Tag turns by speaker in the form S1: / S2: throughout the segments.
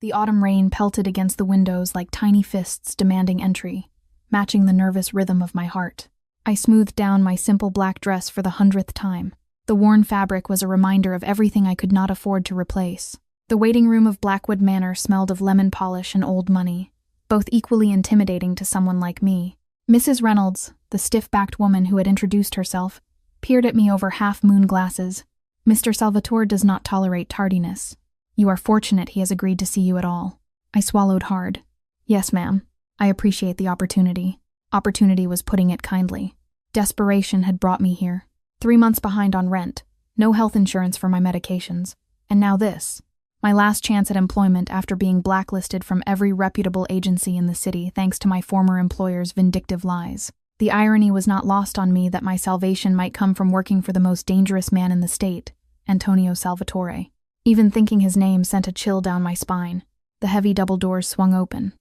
S1: The autumn rain pelted against the windows like tiny fists demanding entry, matching the nervous rhythm of my heart. I smoothed down my simple black dress for the 100th time. The worn fabric was a reminder of everything I could not afford to replace. The waiting room of Blackwood Manor smelled of lemon polish and old money, both equally intimidating to someone like me. Mrs. Reynolds, the stiff-backed woman who had introduced herself, peered at me over half-moon glasses. "Mr. Salvatore does not tolerate tardiness. You are fortunate he has agreed to see you at all." I swallowed hard. "Yes, ma'am. I appreciate the opportunity." Opportunity was putting it kindly. Desperation had brought me here. 3 months behind on rent, no health insurance for my medications, and now this. My last chance at employment after being blacklisted from every reputable agency in the city thanks to my former employer's vindictive lies. The irony was not lost on me that my salvation might come from working for the most dangerous man in the state, Antonio Salvatore. Even thinking his name sent a chill down my spine. The heavy double doors swung open,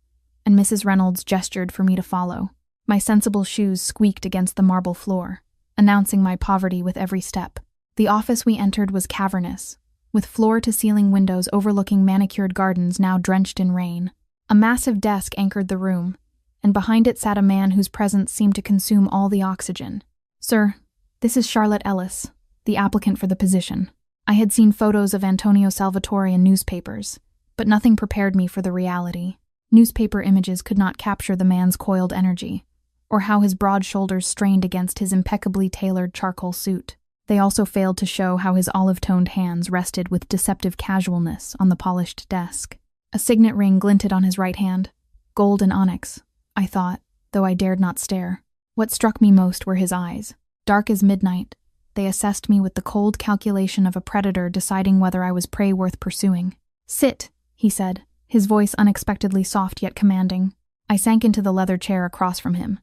S1: and Mrs. Reynolds gestured for me to follow. My sensible shoes squeaked against the marble floor, announcing my poverty with every step. The office we entered was cavernous, with floor-to-ceiling windows overlooking manicured gardens now drenched in rain. A massive desk anchored the room, and behind it sat a man whose presence seemed to consume all the oxygen. "Sir, this is Charlotte Ellis, the applicant for the position." I had seen photos of Antonio Salvatore in newspapers, but nothing prepared me for the reality. Newspaper images could not capture the man's coiled energy, or how his broad shoulders strained against his impeccably tailored charcoal suit. They also failed to show how his olive-toned hands rested with deceptive casualness on the polished desk. A signet ring glinted on his right hand, gold and onyx, I thought, though I dared not stare. What struck me most were his eyes. Dark as midnight, they assessed me with the cold calculation of a predator deciding whether I was prey worth pursuing. "Sit," he said, his voice unexpectedly soft yet commanding. I sank into the leather chair across from him,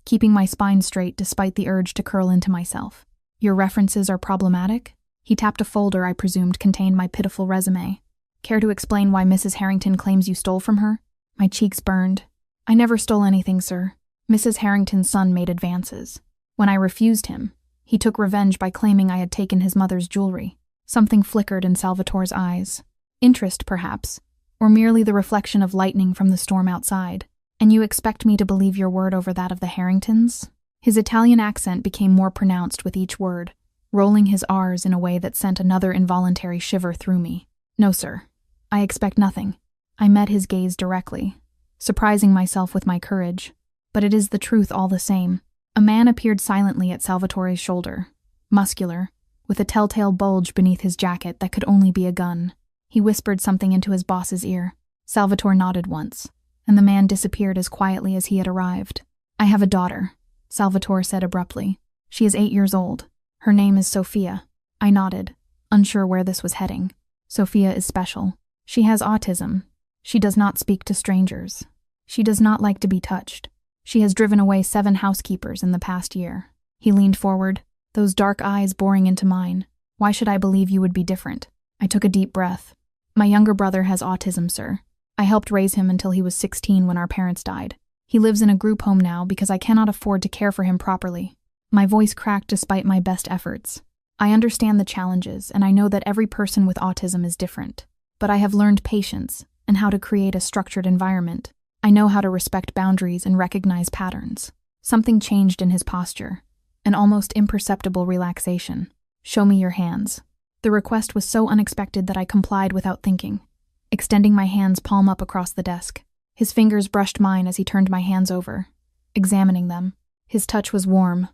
S1: keeping my spine straight despite the urge to curl into myself. "Your references are problematic?" He tapped a folder I presumed contained my pitiful resume. "Care to explain why Mrs. Harrington claims you stole from her?" My cheeks burned. "I never stole anything, sir. Mrs. Harrington's son made advances. When I refused him, he took revenge by claiming I had taken his mother's jewelry." Something flickered in Salvatore's eyes. Interest, perhaps, or merely the reflection of lightning from the storm outside. "And you expect me to believe your word over that of the Harringtons?" His Italian accent became more pronounced with each word, rolling his R's in a way that sent another involuntary shiver through me. "No, sir. I expect nothing." I met his gaze directly, surprising myself with my courage. "But it is the truth all the same." A man appeared silently at Salvatore's shoulder, muscular, with a telltale bulge beneath his jacket that could only be a gun. He whispered something into his boss's ear. Salvatore nodded once, and the man disappeared as quietly as he had arrived. "I have a daughter," Salvatore said abruptly. "She is 8 years old. Her name is Sophia." I nodded, unsure where this was heading. "Sophia is special. She has autism. She does not speak to strangers. She does not like to be touched. She has driven away 7 housekeepers in the past year." He leaned forward, those dark eyes boring into mine. "Why should I believe you would be different?" I took a deep breath. "My younger brother has autism, sir. I helped raise him until he was 16 when our parents died. He lives in a group home now because I cannot afford to care for him properly." My voice cracked despite my best efforts. "I understand the challenges, and I know that every person with autism is different. But I have learned patience and how to create a structured environment. I know how to respect boundaries and recognize patterns." Something changed in his posture, an almost imperceptible relaxation. "Show me your hands." The request was so unexpected that I complied without thinking, extending my hands palm up across the desk. His fingers brushed mine as he turned my hands over, examining them. His touch was warm,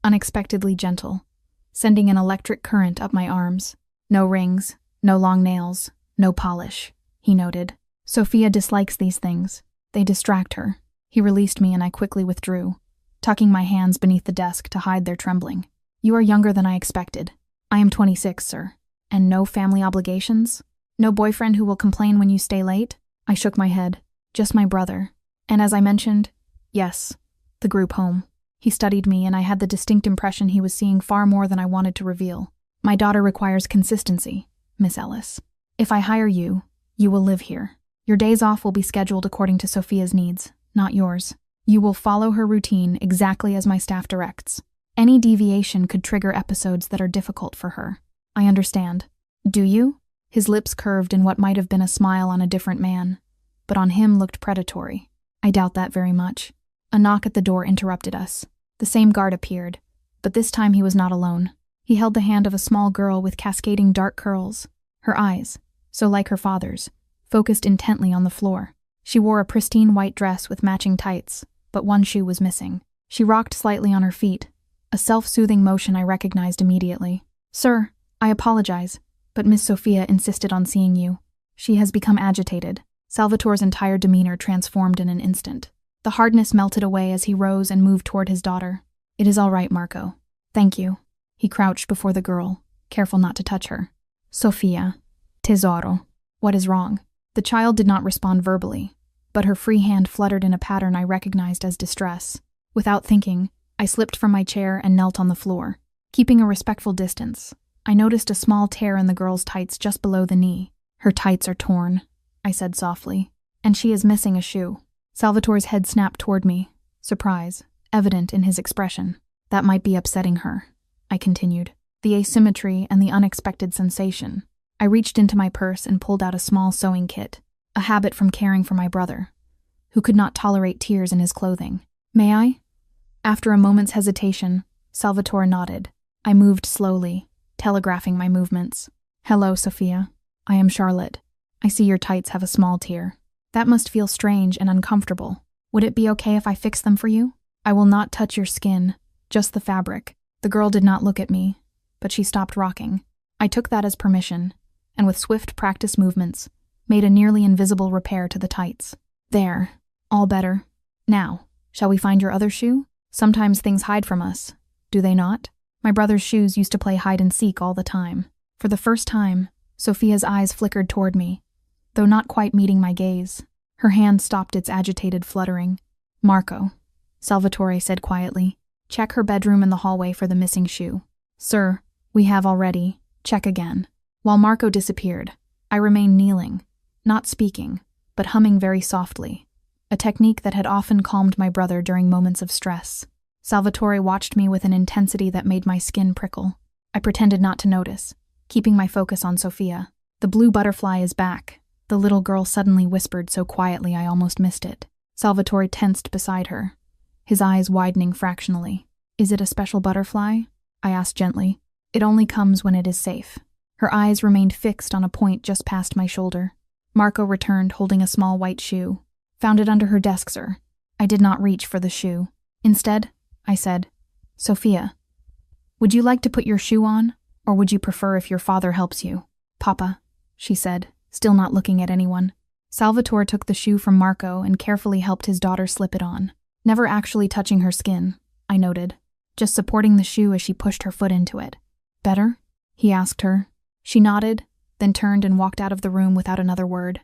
S1: unexpectedly gentle, sending an electric current up my arms. "No rings, no long nails, no polish," he noted. "Sophia dislikes these things. They distract her." He released me and I quickly withdrew, tucking my hands beneath the desk to hide their trembling. "You are younger than I expected." "I am 26, sir." "And no family obligations? No boyfriend who will complain when you stay late?" I shook my head. "Just my brother. And as I mentioned, yes, the group home." He studied me and I had the distinct impression he was seeing far more than I wanted to reveal. "My daughter requires consistency, Miss Ellis. If I hire you, you will live here. Your days off will be scheduled according to Sophia's needs, not yours. You will follow her routine exactly as my staff directs. Any deviation could trigger episodes that are difficult for her." "I understand." "Do you?" His lips curved in what might have been a smile on a different man, but on him looked predatory. I doubt that very much. A knock at the door interrupted us. The same guard appeared, but this time he was not alone. He held the hand of a small girl with cascading dark curls. Her eyes, so like her father's, focused intently on the floor. She wore a pristine white dress with matching tights, but one shoe was missing. She rocked slightly on her feet, a self-soothing motion I recognized immediately. "Sir, I apologize, but Miss Sophia insisted on seeing you. She has become agitated." Salvatore's entire demeanor transformed in an instant. The hardness melted away as he rose and moved toward his daughter. "It is all right, Marco. Thank you." He crouched before the girl, careful not to touch her. "Sophia, tesoro, what is wrong?" The child did not respond verbally, but her free hand fluttered in a pattern I recognized as distress. Without thinking, I slipped from my chair and knelt on the floor. Keeping a respectful distance, I noticed a small tear in the girl's tights just below the knee. "Her tights are torn," I said softly, "and she is missing a shoe." Salvatore's head snapped toward me, surprise evident in his expression. "That might be upsetting her," I continued. The asymmetry and the unexpected sensation. I reached into my purse and pulled out a small sewing kit, a habit from caring for my brother, who could not tolerate tears in his clothing. "May I?" After a moment's hesitation, Salvatore nodded. I moved slowly, telegraphing my movements. "Hello, Sophia. I am Charlotte. I see your tights have a small tear. That must feel strange and uncomfortable. Would it be okay if I fix them for you? I will not touch your skin, just the fabric." The girl did not look at me, but she stopped rocking. I took that as permission, and with swift practice movements, made a nearly invisible repair to the tights. "There. All better. Now, shall we find your other shoe? Sometimes things hide from us, do they not?" My brother's shoes used to play hide and seek all the time. For the first time, Sophia's eyes flickered toward me, though not quite meeting my gaze. Her hand stopped its agitated fluttering. "Marco," Salvatore said quietly, "check her bedroom and the hallway for the missing shoe." "Sir, we have already. Check again." While Marco disappeared, I remained kneeling, not speaking, but humming very softly, a technique that had often calmed my brother during moments of stress. Salvatore watched me with an intensity that made my skin prickle. I pretended not to notice, keeping my focus on Sophia. "The blue butterfly is back," the little girl suddenly whispered so quietly I almost missed it. Salvatore tensed beside her, his eyes widening fractionally. "Is it a special butterfly?" I asked gently. "It only comes when it is safe." Her eyes remained fixed on a point just past my shoulder. Marco returned holding a small white shoe. "Found it under her desk, sir." I did not reach for the shoe. Instead, I said, "Sophia, would you like to put your shoe on, or would you prefer if your father helps you?" "Papa," she said, still not looking at anyone. Salvatore took the shoe from Marco and carefully helped his daughter slip it on, never actually touching her skin, I noted, just supporting the shoe as she pushed her foot into it. "Better?" he asked her. She nodded, then turned and walked out of the room without another word.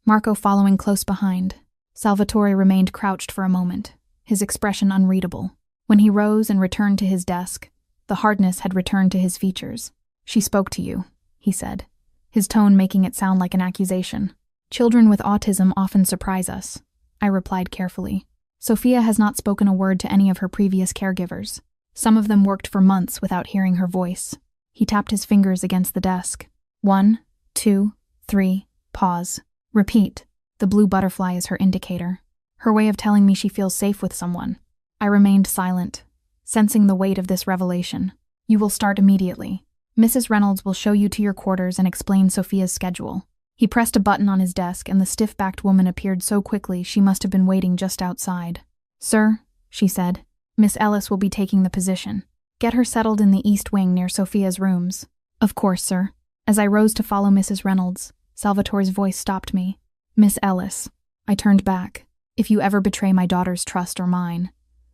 S1: Marco following close behind. Salvatore remained crouched for a moment, his expression unreadable. When he rose and returned to his desk, the hardness had returned to his features. "She spoke to you," he said, his tone making it sound like an accusation. "Children with autism often surprise us," I replied carefully. "Sophia has not spoken a word to any of her previous caregivers. Some of them worked for months without hearing her voice." He tapped his fingers against the desk. 1, 2, 3, pause. Repeat. The blue butterfly is her indicator. Her way of telling me she feels safe with someone. I remained silent, sensing the weight of this revelation. "You will start immediately. Mrs. Reynolds will show you to your quarters and explain Sophia's schedule." He pressed a button on his desk and the stiff-backed woman appeared so quickly she must have been waiting just outside. "Sir," she said, "Miss Ellis will be taking the position. Get her settled in the east wing near Sophia's rooms." "Of course, sir." As I rose to follow Mrs. Reynolds, Salvatore's voice stopped me. "Miss Ellis." I turned back. "If you ever betray my daughter's trust or mine,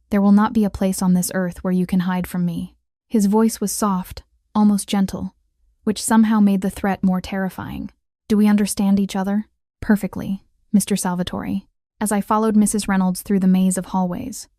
S1: there will not be a place on this earth where you can hide from me." His voice was soft, almost gentle, which somehow made the threat more terrifying. "Do we understand each other?" "Perfectly, Mr. Salvatore." As I followed Mrs. Reynolds through the maze of hallways,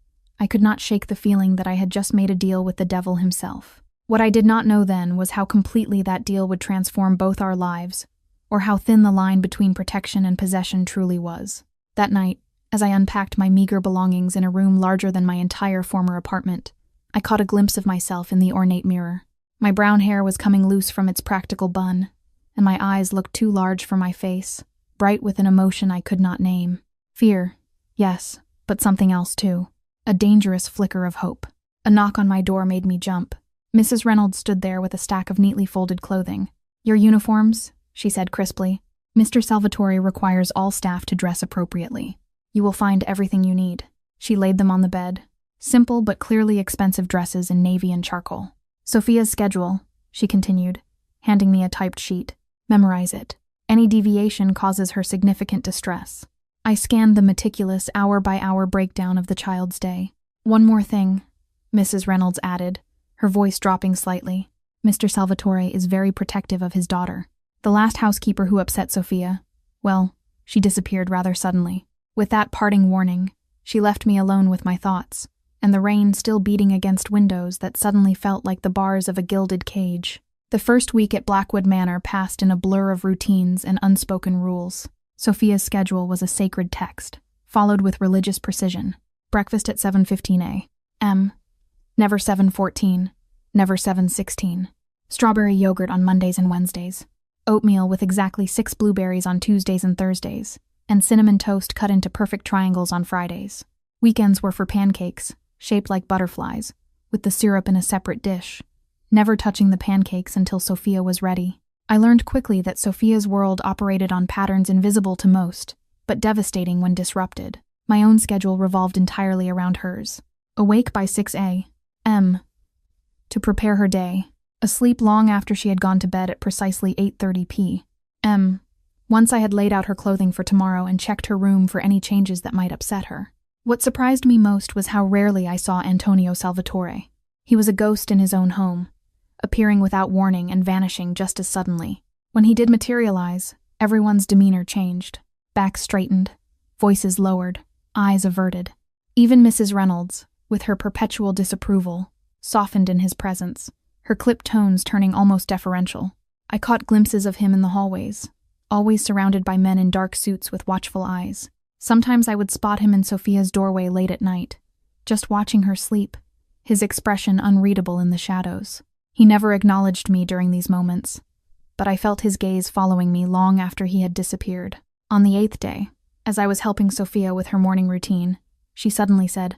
S1: I could not shake the feeling that I had just made a deal with the devil himself. What I did not know then was how completely that deal would transform both our lives, or how thin the line between protection and possession truly was. That night, as I unpacked my meager belongings in a room larger than my entire former apartment, I caught a glimpse of myself in the ornate mirror. My brown hair was coming loose from its practical bun, and my eyes looked too large for my face, bright with an emotion I could not name. Fear, yes, but something else too. A dangerous flicker of hope. A knock on my door made me jump. Mrs. Reynolds stood there with a stack of neatly folded clothing. "Your uniforms?" she said crisply. "Mr. Salvatore requires all staff to dress appropriately. You will find everything you need." She laid them on the bed. Simple but clearly expensive dresses in navy and charcoal. "Sophia's schedule," she continued, handing me a typed sheet. "Memorize it. Any deviation causes her significant distress." I scanned the meticulous hour-by-hour breakdown of the child's day. "One more thing," Mrs. Reynolds added, her voice dropping slightly. "Mr. Salvatore is very protective of his daughter. The last housekeeper who upset Sophia, well, she disappeared rather suddenly. With that parting warning, she left me alone with my thoughts, and the rain still beating against windows that suddenly felt like the bars of a gilded cage. The first week at Blackwood Manor passed in a blur of routines and unspoken rules. Sophia's schedule was a sacred text, followed with religious precision. Breakfast at 7:15 a.m. Never 7:14, never 7:16. Strawberry yogurt on Mondays and Wednesdays. Oatmeal with exactly 6 blueberries on Tuesdays and Thursdays, and cinnamon toast cut into perfect triangles on Fridays. Weekends were for pancakes, shaped like butterflies, with the syrup in a separate dish, never touching the pancakes until Sophia was ready. I learned quickly that Sophia's world operated on patterns invisible to most, but devastating when disrupted. My own schedule revolved entirely around hers. Awake by 6 a.m. to prepare her day, asleep long after she had gone to bed at precisely 8:30 p.m. Once I had laid out her clothing for tomorrow and checked her room for any changes that might upset her. What surprised me most was how rarely I saw Antonio Salvatore. He was a ghost in his own home, appearing without warning and vanishing just as suddenly. When he did materialize, everyone's demeanor changed. Backs straightened, voices lowered, eyes averted. Even Mrs. Reynolds, with her perpetual disapproval, softened in his presence, her clipped tones turning almost deferential. I caught glimpses of him in the hallways, always surrounded by men in dark suits with watchful eyes. Sometimes I would spot him in Sophia's doorway late at night, just watching her sleep, his expression unreadable in the shadows. He never acknowledged me during these moments, but I felt his gaze following me long after he had disappeared. On the 8th day, as I was helping Sophia with her morning routine, she suddenly said,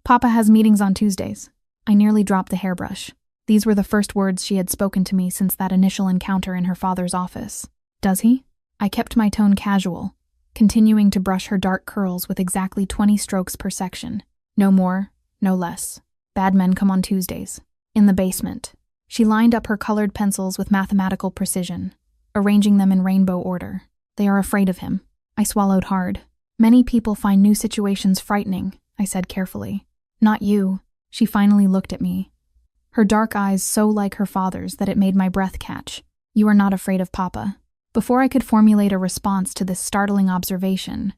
S1: "Papa has meetings on Tuesdays." I nearly dropped the hairbrush. These were the first words she had spoken to me since that initial encounter in her father's office. "Does he?" I kept my tone casual, continuing to brush her dark curls with exactly 20 strokes per section. No more, no less. Bad men come on Tuesdays. In the basement. She lined up her colored pencils with mathematical precision, arranging them in rainbow order. "They are afraid of him." I swallowed hard. "Many people find new situations frightening," I said carefully. "Not you." She finally looked at me, her dark eyes so like her father's that it made my breath catch. "You are not afraid of Papa." Before I could formulate a response to this startling observation,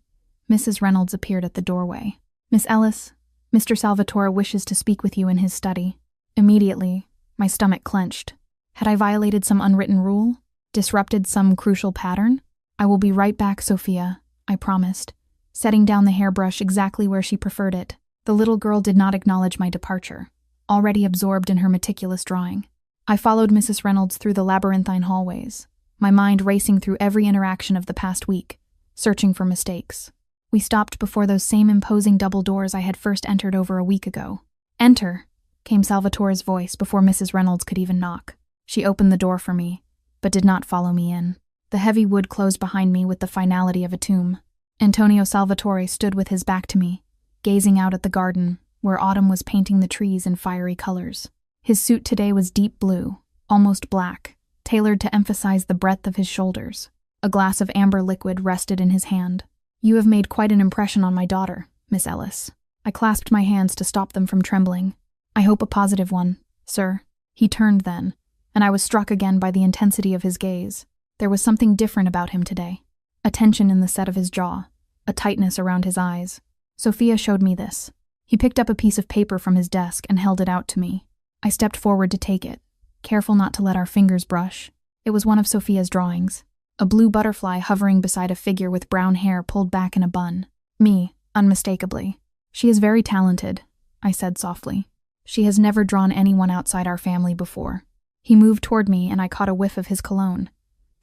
S1: Mrs. Reynolds appeared at the doorway. "Miss Ellis, Mr. Salvatore wishes to speak with you in his study." Immediately, my stomach clenched. Had I violated some unwritten rule? Disrupted some crucial pattern? "I will be right back, Sophia," I promised, setting down the hairbrush exactly where she preferred it. The little girl did not acknowledge my departure, already absorbed in her meticulous drawing. I followed Mrs. Reynolds through the labyrinthine hallways, my mind racing through every interaction of the past week, searching for mistakes. We stopped before those same imposing double doors I had first entered over a week ago. "Enter," came Salvatore's voice before Mrs. Reynolds could even knock. She opened the door for me, but did not follow me in. The heavy wood closed behind me with the finality of a tomb. Antonio Salvatore stood with his back to me, gazing out at the garden, where autumn was painting the trees in fiery colors. His suit today was deep blue, almost black, tailored to emphasize the breadth of his shoulders. A glass of amber liquid rested in his hand. "You have made quite an impression on my daughter, Miss Ellis." I clasped my hands to stop them from trembling. "I hope a positive one, sir." He turned then, and I was struck again by the intensity of his gaze. There was something different about him today. A tension in the set of his jaw, a tightness around his eyes. Sophia showed me this. He picked up a piece of paper from his desk and held it out to me. I stepped forward to take it, careful not to let our fingers brush. It was one of Sophia's drawings. A blue butterfly hovering beside a figure with brown hair pulled back in a bun. Me, unmistakably. "She is very talented," I said softly. "She has never drawn anyone outside our family before." He moved toward me and I caught a whiff of his cologne,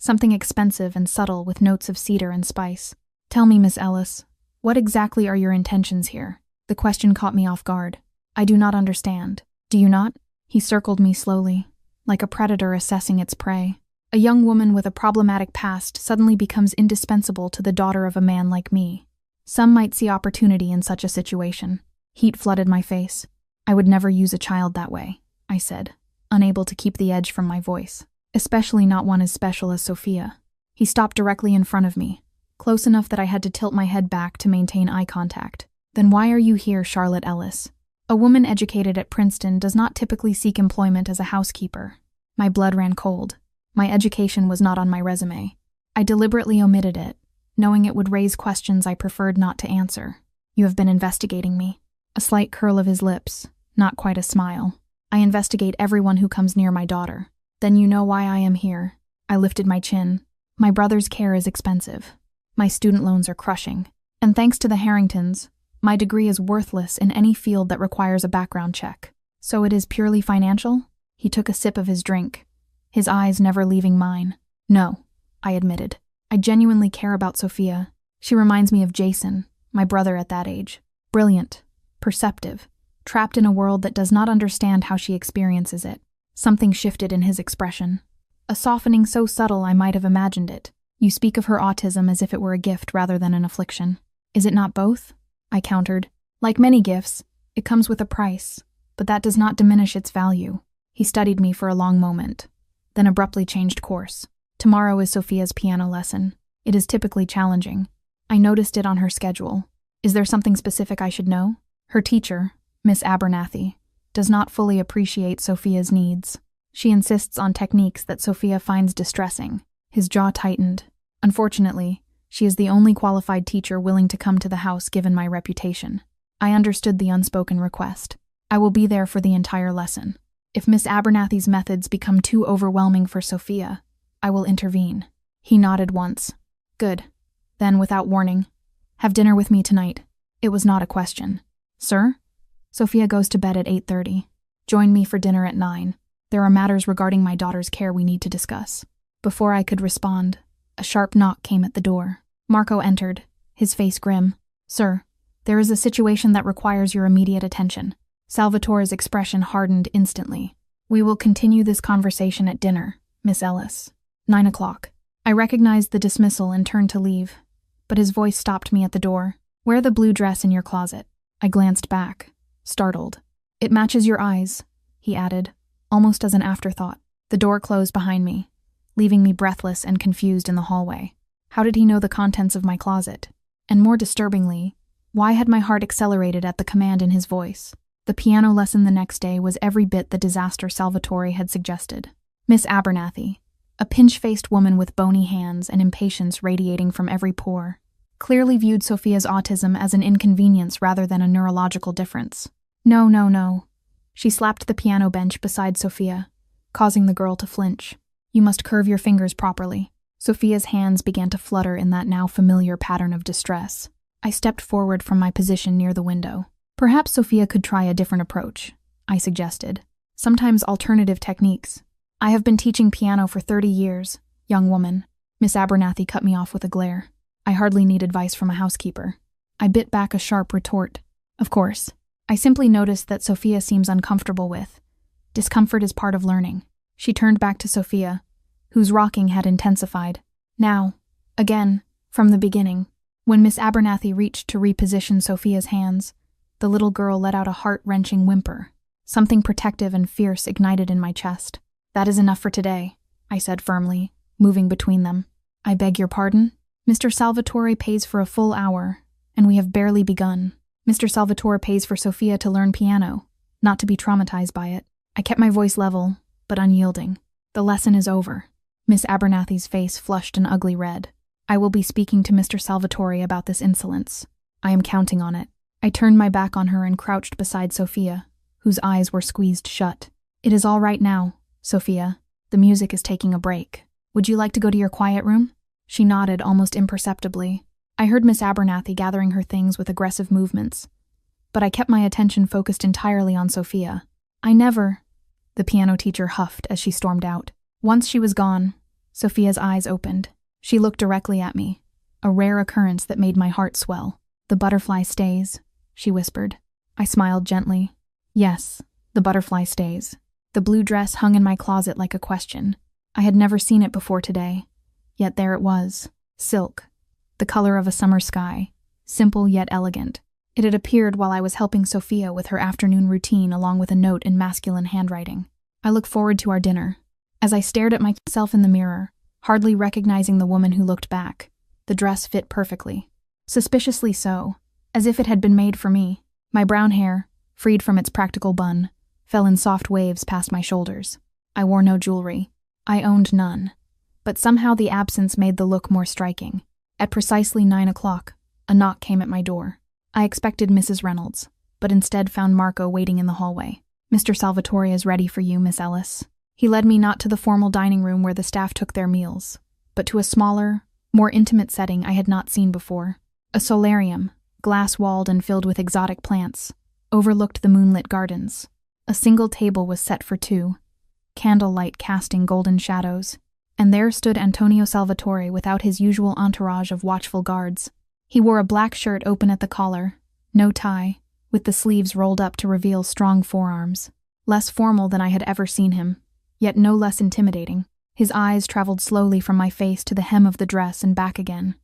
S1: something expensive and subtle with notes of cedar and spice. Tell me, Miss Ellis, what exactly are your intentions here? The question caught me off guard. I do not understand. Do you not? He circled me slowly, like a predator assessing its prey. A young woman with a problematic past suddenly becomes indispensable to the daughter of a man like me. Some might see opportunity in such a situation. Heat flooded my face. I would never use a child that way, I said, unable to keep the edge from my voice, especially not one as special as Sophia. He stopped directly in front of me, close enough that I had to tilt my head back to maintain eye contact. Then why are you here, Charlotte Ellis? A woman educated at Princeton does not typically seek employment as a housekeeper. My blood ran cold. My education was not on my resume. I deliberately omitted it, knowing it would raise questions I preferred not to answer. You have been investigating me. A slight curl of his lips, not quite a smile. I investigate everyone who comes near my daughter. Then you know why I am here. I lifted my chin. My brother's care is expensive. My student loans are crushing. And thanks to the Harringtons, my degree is worthless in any field that requires a background check. So it is purely financial? He took a sip of his drink, his eyes never leaving mine. No, I admitted. I genuinely care about Sophia. She reminds me of Jason, my brother at that age. Brilliant, perceptive, trapped in a world that does not understand how she experiences it. Something shifted in his expression. A softening so subtle I might have imagined it. You speak of her autism as if it were a gift rather than an affliction. Is it not both? I countered. Like many gifts, it comes with a price, but that does not diminish its value. He studied me for a long moment, then abruptly changed course. Tomorrow is Sophia's piano lesson. It is typically challenging. I noticed it on her schedule. Is there something specific I should know? Her teacher, Miss Abernathy, does not fully appreciate Sophia's needs. She insists on techniques that Sophia finds distressing. His jaw tightened. Unfortunately, she is the only qualified teacher willing to come to the house given my reputation. I understood the unspoken request. I will be there for the entire lesson. If Miss Abernathy's methods become too overwhelming for Sophia, I will intervene. He nodded once. Good. Then, without warning, have dinner with me tonight. It was not a question. Sir? Sophia goes to bed at 8:30. Join me for dinner at 9. There are matters regarding my daughter's care we need to discuss. Before I could respond, a sharp knock came at the door. Marco entered, his face grim. Sir, there is a situation that requires your immediate attention. Salvatore's expression hardened instantly. We will continue this conversation at dinner, Miss Ellis. 9 o'clock. I recognized the dismissal and turned to leave, but his voice stopped me at the door. Wear the blue dress in your closet. I glanced back, startled. It matches your eyes, he added, almost as an afterthought. The door closed behind me, leaving me breathless and confused in the hallway. How did he know the contents of my closet? And more disturbingly, why had my heart accelerated at the command in his voice? The piano lesson the next day was every bit the disaster Salvatore had suggested. Miss Abernathy, a pinch-faced woman with bony hands and impatience radiating from every pore, clearly viewed Sophia's autism as an inconvenience rather than a neurological difference. No. She slapped the piano bench beside Sophia, causing the girl to flinch. You must curve your fingers properly. Sophia's hands began to flutter in that now familiar pattern of distress. I stepped forward from my position near the window. Perhaps Sophia could try a different approach, I suggested. Sometimes alternative techniques. I have been teaching piano for 30 years, young woman. Miss Abernathy cut me off with a glare. I hardly need advice from a housekeeper. I bit back a sharp retort. Of course. I simply noticed that Sophia seems uncomfortable with. Discomfort is part of learning. She turned back to Sophia, whose rocking had intensified. Now, again, from the beginning. When Miss Abernathy reached to reposition Sophia's hands, the little girl let out a heart-wrenching whimper. Something protective and fierce ignited in my chest. That is enough for today, I said firmly, moving between them. I beg your pardon? Mr. Salvatore pays for a full hour, and we have barely begun. Mr. Salvatore pays for Sophia to learn piano, not to be traumatized by it. I kept my voice level, but unyielding. The lesson is over. Miss Abernathy's face flushed an ugly red. I will be speaking to Mr. Salvatore about this insolence. I am counting on it. I turned my back on her and crouched beside Sophia, whose eyes were squeezed shut. It is all right now, Sophia. The music is taking a break. Would you like to go to your quiet room? She nodded almost imperceptibly. I heard Miss Abernathy gathering her things with aggressive movements, but I kept my attention focused entirely on Sophia. The piano teacher huffed as she stormed out. Once she was gone, Sophia's eyes opened. She looked directly at me, a rare occurrence that made my heart swell. "The butterfly stays," she whispered. I smiled gently. Yes, the butterfly stays. The blue dress hung in my closet like a question. I had never seen it before today, yet there it was. Silk, the color of a summer sky, simple yet elegant. It had appeared while I was helping Sophia with her afternoon routine along with a note in masculine handwriting. I look forward to our dinner. As I stared at myself in the mirror, hardly recognizing the woman who looked back, the dress fit perfectly. Suspiciously so, as if it had been made for me. My brown hair, freed from its practical bun, fell in soft waves past my shoulders. I wore no jewelry. I owned none. But somehow the absence made the look more striking. At precisely 9 o'clock, a knock came at my door. I expected Mrs. Reynolds, but instead found Marco waiting in the hallway. "Mr. Salvatore is ready for you, Miss Ellis." He led me not to the formal dining room where the staff took their meals, but to a smaller, more intimate setting I had not seen before. A solarium, glass-walled and filled with exotic plants, overlooked the moonlit gardens. A single table was set for two, candlelight casting golden shadows, and there stood Antonio Salvatore without his usual entourage of watchful guards. He wore a black shirt open at the collar, no tie, with the sleeves rolled up to reveal strong forearms. Less formal than I had ever seen him, yet no less intimidating. His eyes traveled slowly from my face to the hem of the dress and back again,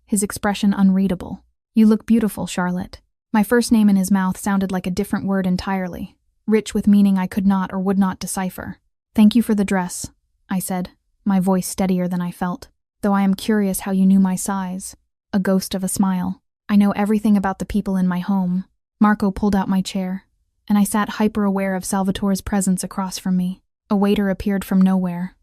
S1: his expression unreadable. "You look beautiful, Charlotte." My first name in his mouth sounded like a different word entirely, rich with meaning I could not or would not decipher. "Thank you for the dress," I said, my voice steadier than I felt, "though I am curious how you knew my size." A ghost of a smile. "I know everything about the people in my home." Marco pulled out my chair, and I sat hyper-aware of Salvatore's presence across from me. A waiter appeared from nowhere,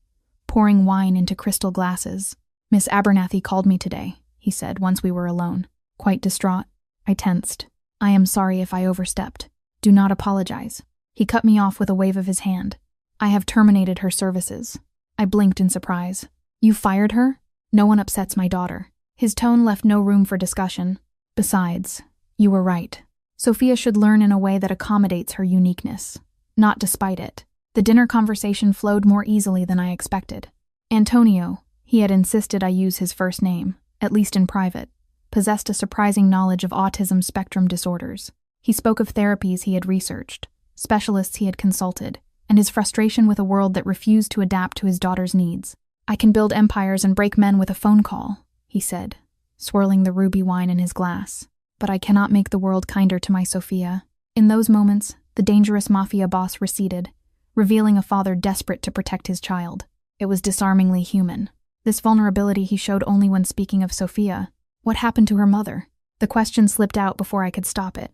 S1: pouring wine into crystal glasses. "Miss Abernathy called me today," he said once we were alone. Quite distraught. I tensed. "I am sorry if I overstepped. Do not apologize." He cut me off with a wave of his hand. "I have terminated her services." I blinked in surprise. "You fired her?" "No one upsets my daughter." His tone left no room for discussion. "Besides, you were right. Sophia should learn in a way that accommodates her uniqueness, not despite it." The dinner conversation flowed more easily than I expected. Antonio, he had insisted I use his first name, at least in private, possessed a surprising knowledge of autism spectrum disorders. He spoke of therapies he had researched, specialists he had consulted, and his frustration with a world that refused to adapt to his daughter's needs. "I can build empires and break men with a phone call," he said, swirling the ruby wine in his glass. "But I cannot make the world kinder to my Sophia." In those moments, the dangerous Mafia boss receded, revealing a father desperate to protect his child. It was disarmingly human. This vulnerability he showed only when speaking of Sophia. What happened to her mother? The question slipped out before I could stop it.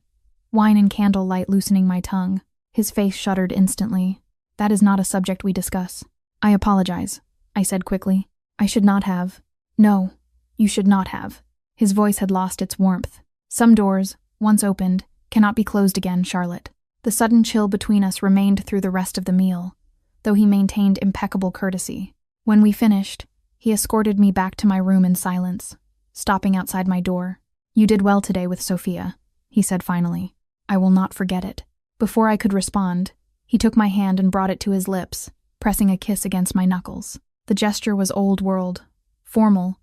S1: Wine and candlelight loosening my tongue. His face shuddered instantly. "That is not a subject we discuss." "I apologize," I said quickly. "I should not have." "No, you should not have." His voice had lost its warmth. "Some doors, once opened, cannot be closed again, Charlotte." The sudden chill between us remained through the rest of the meal, though he maintained impeccable courtesy. When we finished, he escorted me back to my room in silence, stopping outside my door. "You did well today with Sophia," he said finally. "I will not forget it." Before I could respond, he took my hand and brought it to his lips, pressing a kiss against my knuckles. The gesture was old world, formal,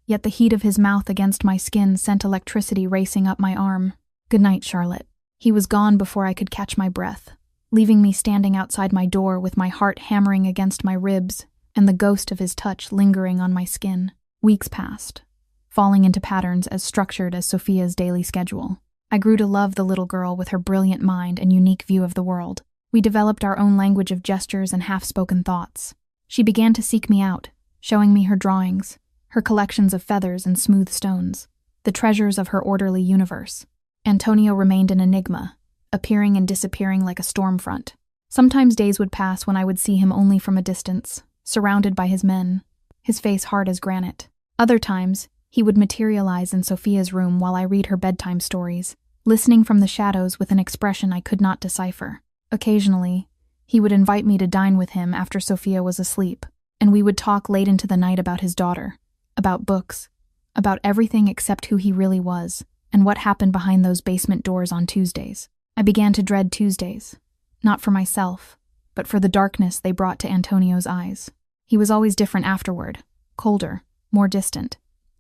S1: yet the heat of his mouth against my skin sent electricity racing up my arm. "Good night, Charlotte." He was gone before I could catch my breath, leaving me standing outside my door with my heart hammering against my ribs and the ghost of his touch lingering on my skin. Weeks passed, falling into patterns as structured as Sophia's daily schedule. I grew to love the little girl with her brilliant mind and unique view of the world. We developed our own language of gestures and half-spoken thoughts. She began to seek me out, showing me her drawings, her collections of feathers and smooth stones, the treasures of her orderly universe. Antonio remained an enigma, appearing and disappearing like a storm front. Sometimes days would pass when I would see him only from a distance, surrounded by his men, his face hard as granite. Other times, he would materialize in Sophia's room while I read her bedtime stories, listening from the shadows with an expression I could not decipher. Occasionally, he would invite me to dine with him after Sophia was asleep, and we would talk late into the night about his daughter, about books, about everything except who he really was, and what happened behind those basement doors on Tuesdays. I began to dread Tuesdays, not for myself, but for the darkness they brought to Antonio's eyes. He was always different afterward, colder, more distant,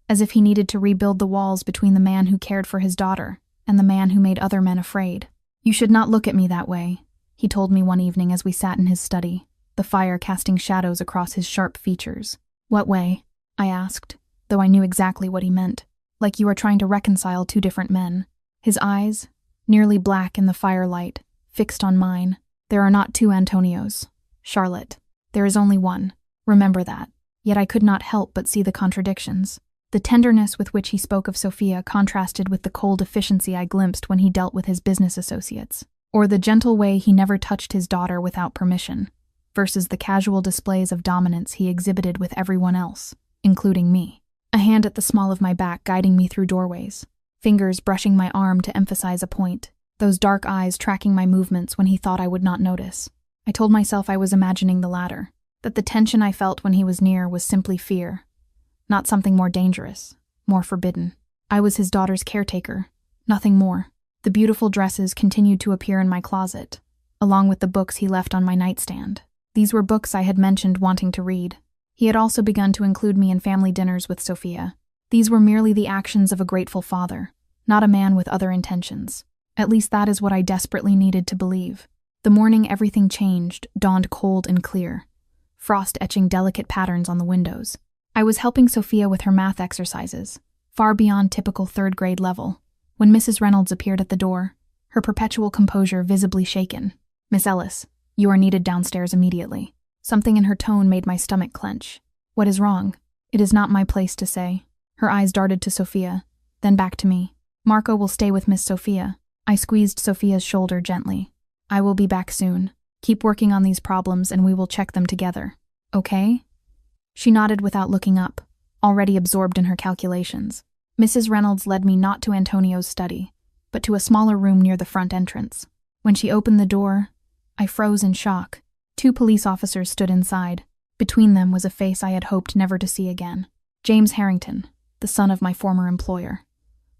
S1: as if he needed to rebuild the walls between the man who cared for his daughter and the man who made other men afraid. "You should not look at me that way," he told me one evening as we sat in his study, the fire casting shadows across his sharp features. "What way?" I asked, though I knew exactly what he meant. "Like you are trying to reconcile two different men." His eyes, nearly black in the firelight, fixed on mine. "There are not two Antonios, Charlotte. There is only one. Remember that." Yet I could not help but see the contradictions. The tenderness with which he spoke of Sophia contrasted with the cold efficiency I glimpsed when he dealt with his business associates, or the gentle way he never touched his daughter without permission, versus the casual displays of dominance he exhibited with everyone else, including me. A hand at the small of my back guiding me through doorways, fingers brushing my arm to emphasize a point, those dark eyes tracking my movements when he thought I would not notice. I told myself I was imagining the latter, that the tension I felt when he was near was simply fear, not something more dangerous, more forbidden. I was his daughter's caretaker, nothing more. The beautiful dresses continued to appear in my closet, along with the books he left on my nightstand. These were books I had mentioned wanting to read. He had also begun to include me in family dinners with Sophia. These were merely the actions of a grateful father, not a man with other intentions. At least that is what I desperately needed to believe. The morning everything changed, dawned cold and clear, frost etching delicate patterns on the windows. I was helping Sophia with her math exercises, far beyond typical third-grade level, when Mrs. Reynolds appeared at the door, her perpetual composure visibly shaken. "Miss Ellis, you are needed downstairs immediately." Something in her tone made my stomach clench. "What is wrong?" "It is not my place to say." Her eyes darted to Sophia, then back to me. "Marco will stay with Miss Sophia." I squeezed Sophia's shoulder gently. "I will be back soon. Keep working on these problems and we will check them together. Okay?" She nodded without looking up, already absorbed in her calculations. Mrs. Reynolds led me not to Antonio's study, but to a smaller room near the front entrance. When she opened the door, I froze in shock. 2 police officers stood inside. Between them was a face I had hoped never to see again. James Harrington, the son of my former employer,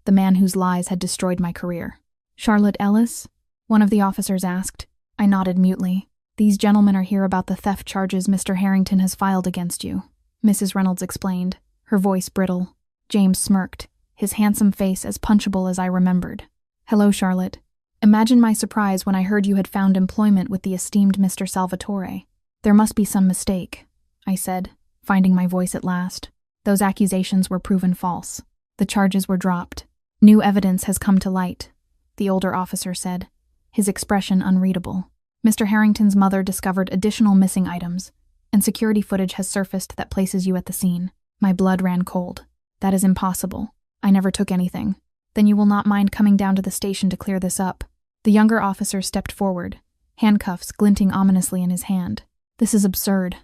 S1: the man whose lies had destroyed my career. "Charlotte Ellis?" one of the officers asked. I nodded mutely. "These gentlemen are here about the theft charges Mr. Harrington has filed against you," Mrs. Reynolds explained, her voice brittle. James smirked, his handsome face as punchable as I remembered. "Hello, Charlotte. Imagine my surprise when I heard you had found employment with the esteemed Mr. Salvatore. There must be some mistake," I said, finding my voice at last. "Those accusations were proven false. The charges were dropped. New evidence has come to light," the older officer said, his expression unreadable. "Mr. Harrington's mother discovered additional missing items, and security footage has surfaced that places you at the scene." My blood ran cold. "That is impossible. I never took anything." "Then you will not mind coming down to the station to clear this up." The younger officer stepped forward, handcuffs glinting ominously in his hand. "This is absurd,"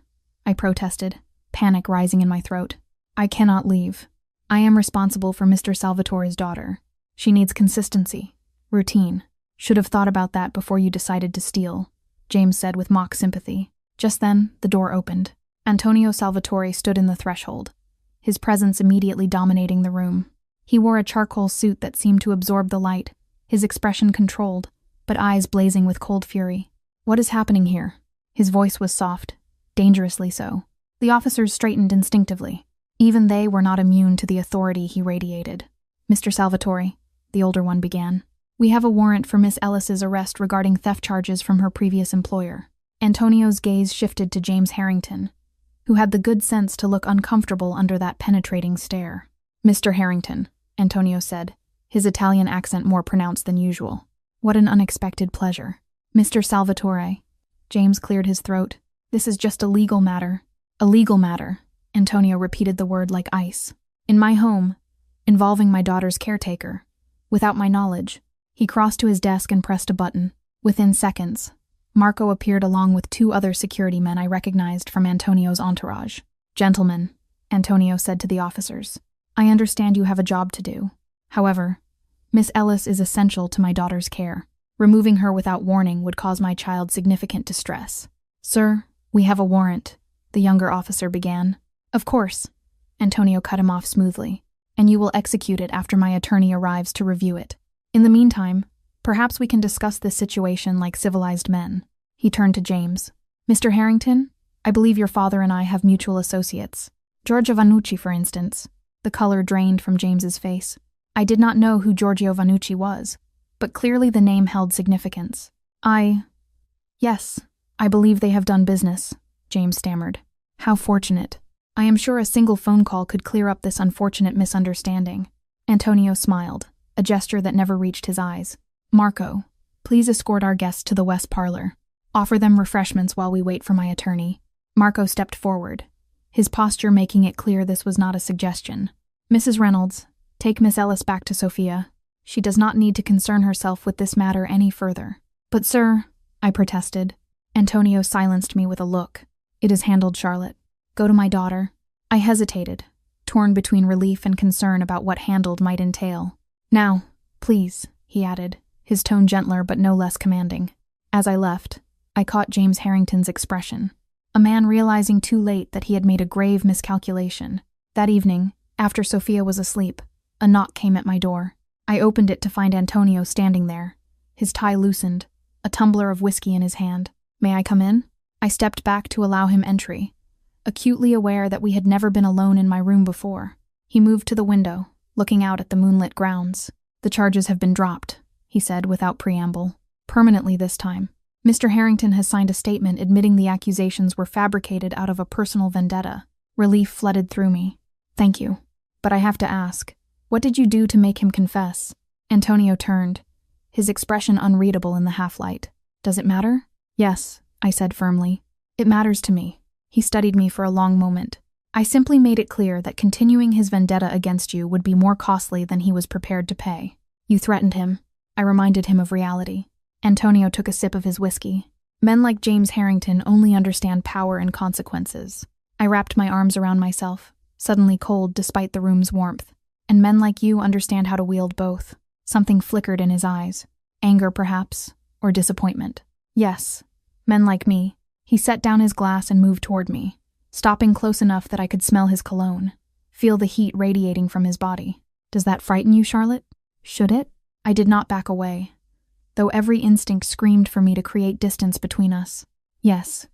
S1: I protested, panic rising in my throat. "I cannot leave. I am responsible for Mr. Salvatore's daughter. She needs consistency, routine. Should have thought about that before you decided to steal," James said with mock sympathy. Just then, the door opened. Antonio Salvatore stood in the threshold, his presence immediately dominating the room. He wore a charcoal suit that seemed to absorb the light, his expression controlled, but eyes blazing with cold fury. "What is happening here?" His voice was soft, dangerously so. The officers straightened instinctively. Even they were not immune to the authority he radiated. "Mr. Salvatore," the older one began, "we have a warrant for Miss Ellis's arrest regarding theft charges from her previous employer." Antonio's gaze shifted to James Harrington, who had the good sense to look uncomfortable under that penetrating stare. "Mr. Harrington," Antonio said, his Italian accent more pronounced than usual. "What an unexpected pleasure." "Mr. Salvatore," James cleared his throat, "this is just a legal matter." "A legal matter," Antonio repeated the word like ice. "In my home, involving my daughter's caretaker, without my knowledge." He crossed to his desk and pressed a button. Within seconds, Marco appeared along with 2 other security men I recognized from Antonio's entourage. "Gentlemen," Antonio said to the officers, "I understand you have a job to do. However, Miss Ellis is essential to my daughter's care. Removing her without warning would cause my child significant distress." "Sir, we have a warrant," the younger officer began. "Of course," Antonio cut him off smoothly, "and you will execute it after my attorney arrives to review it. In the meantime, perhaps we can discuss this situation like civilized men." He turned to James. "Mr. Harrington, I believe your father and I have mutual associates. Giorgio Vannucci, for instance." The color drained from James's face. I did not know who Giorgio Vannucci was, but clearly the name held significance. Yes, I believe they have done business," James stammered. "How fortunate. I am sure a single phone call could clear up this unfortunate misunderstanding." Antonio smiled, a gesture that never reached his eyes. "Marco, please escort our guests to the West Parlor. Offer them refreshments while we wait for my attorney." Marco stepped forward, his posture making it clear this was not a suggestion. "Mrs. Reynolds, take Miss Ellis back to Sophia. She does not need to concern herself with this matter any further." "But sir," I protested. Antonio silenced me with a look. "It is handled, Charlotte. Go to my daughter." I hesitated, torn between relief and concern about what handled might entail. "Now, please," he added, his tone gentler but no less commanding. As I left, I caught James Harrington's expression, a man realizing too late that he had made a grave miscalculation. That evening, after Sophia was asleep, a knock came at my door. I opened it to find Antonio standing there, his tie loosened, a tumbler of whiskey in his hand. "May I come in?" I stepped back to allow him entry, acutely aware that we had never been alone in my room before. He moved to the window, looking out at the moonlit grounds. "The charges have been dropped," he said without preamble. "Permanently this time. Mr. Harrington has signed a statement admitting the accusations were fabricated out of a personal vendetta." Relief flooded through me. "Thank you. But I have to ask, what did you do to make him confess?" Antonio turned, his expression unreadable in the half-light. "Does it matter?" "Yes," I said firmly. "It matters to me." He studied me for a long moment. "I simply made it clear that continuing his vendetta against you would be more costly than he was prepared to pay." "You threatened him." I reminded him of reality. Antonio took a sip of his whiskey. "Men like James Harrington only understand power and consequences." I wrapped my arms around myself, suddenly cold despite the room's warmth. "And men like you understand how to wield both." Something flickered in his eyes. Anger, perhaps, or disappointment. "Yes, men like me." He set down his glass and moved toward me, stopping close enough that I could smell his cologne, feel the heat radiating from his body. "Does that frighten you, Charlotte?" "Should it?" I did not back away, though every instinct screamed for me to create distance between us. "Yes."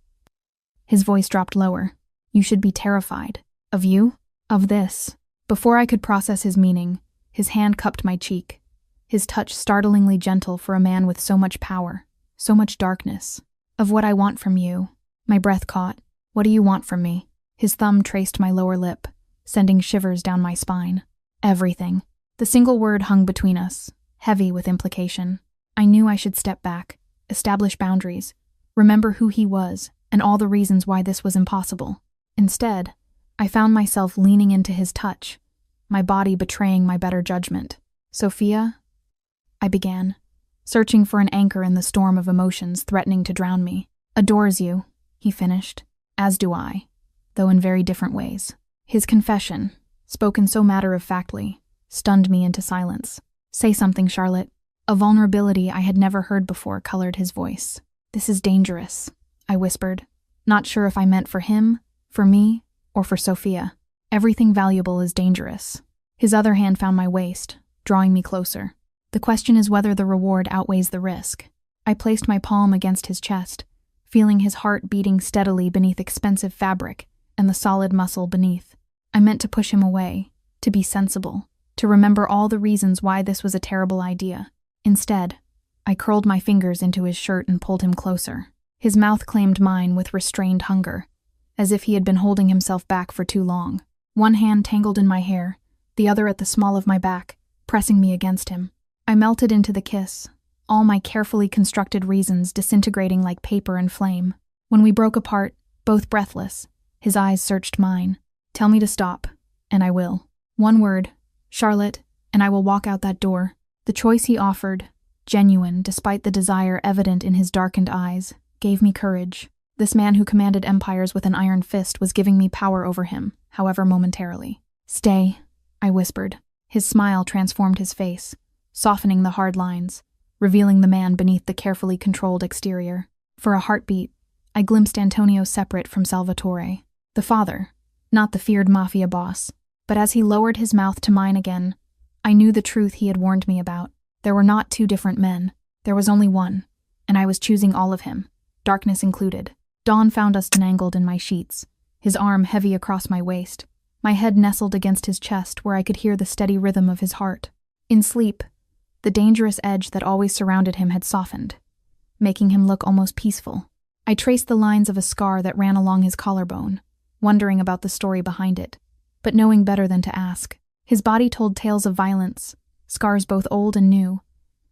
S1: His voice dropped lower. "You should be terrified." "Of you?" "Of this." Before I could process his meaning, his hand cupped my cheek, his touch startlingly gentle for a man with so much power, so much darkness. "Of what I want from you." My breath caught. "What do you want from me?" His thumb traced my lower lip, sending shivers down my spine. "Everything." The single word hung between us, heavy with implication. I knew I should step back, establish boundaries, remember who he was, and all the reasons why this was impossible. Instead, I found myself leaning into his touch, my body betraying my better judgment. "Sophia?" I began, searching for an anchor in the storm of emotions threatening to drown me. "Adores you," he finished. "As do I, though in very different ways." His confession, spoken so matter-of-factly, stunned me into silence. "Say something, Charlotte." A vulnerability I had never heard before colored his voice. "This is dangerous," I whispered, not sure if I meant for him, for me, or for Sophia. "Everything valuable is dangerous." His other hand found my waist, drawing me closer. "The question is whether the reward outweighs the risk." I placed my palm against his chest, feeling his heart beating steadily beneath expensive fabric and the solid muscle beneath. I meant to push him away, to be sensible, to remember all the reasons why this was a terrible idea. Instead, I curled my fingers into his shirt and pulled him closer. His mouth claimed mine with restrained hunger, as if he had been holding himself back for too long. One hand tangled in my hair, the other at the small of my back, pressing me against him. I melted into the kiss, all my carefully constructed reasons disintegrating like paper and flame. When we broke apart, both breathless, his eyes searched mine. "Tell me to stop, and I will. One word, Charlotte, and I will walk out that door." The choice he offered, genuine despite the desire evident in his darkened eyes, gave me courage. This man who commanded empires with an iron fist was giving me power over him, however momentarily. "Stay," I whispered. His smile transformed his face, softening the hard lines, revealing the man beneath the carefully controlled exterior. For a heartbeat, I glimpsed Antonio separate from Salvatore, the father, not the feared Mafia boss. But as he lowered his mouth to mine again, I knew the truth he had warned me about. There were not two different men. There was only one, and I was choosing all of him, darkness included. Dawn found us entangled in my sheets, his arm heavy across my waist, my head nestled against his chest where I could hear the steady rhythm of his heart. In sleep, the dangerous edge that always surrounded him had softened, making him look almost peaceful. I traced the lines of a scar that ran along his collarbone, wondering about the story behind it, but knowing better than to ask. His body told tales of violence, scars both old and new,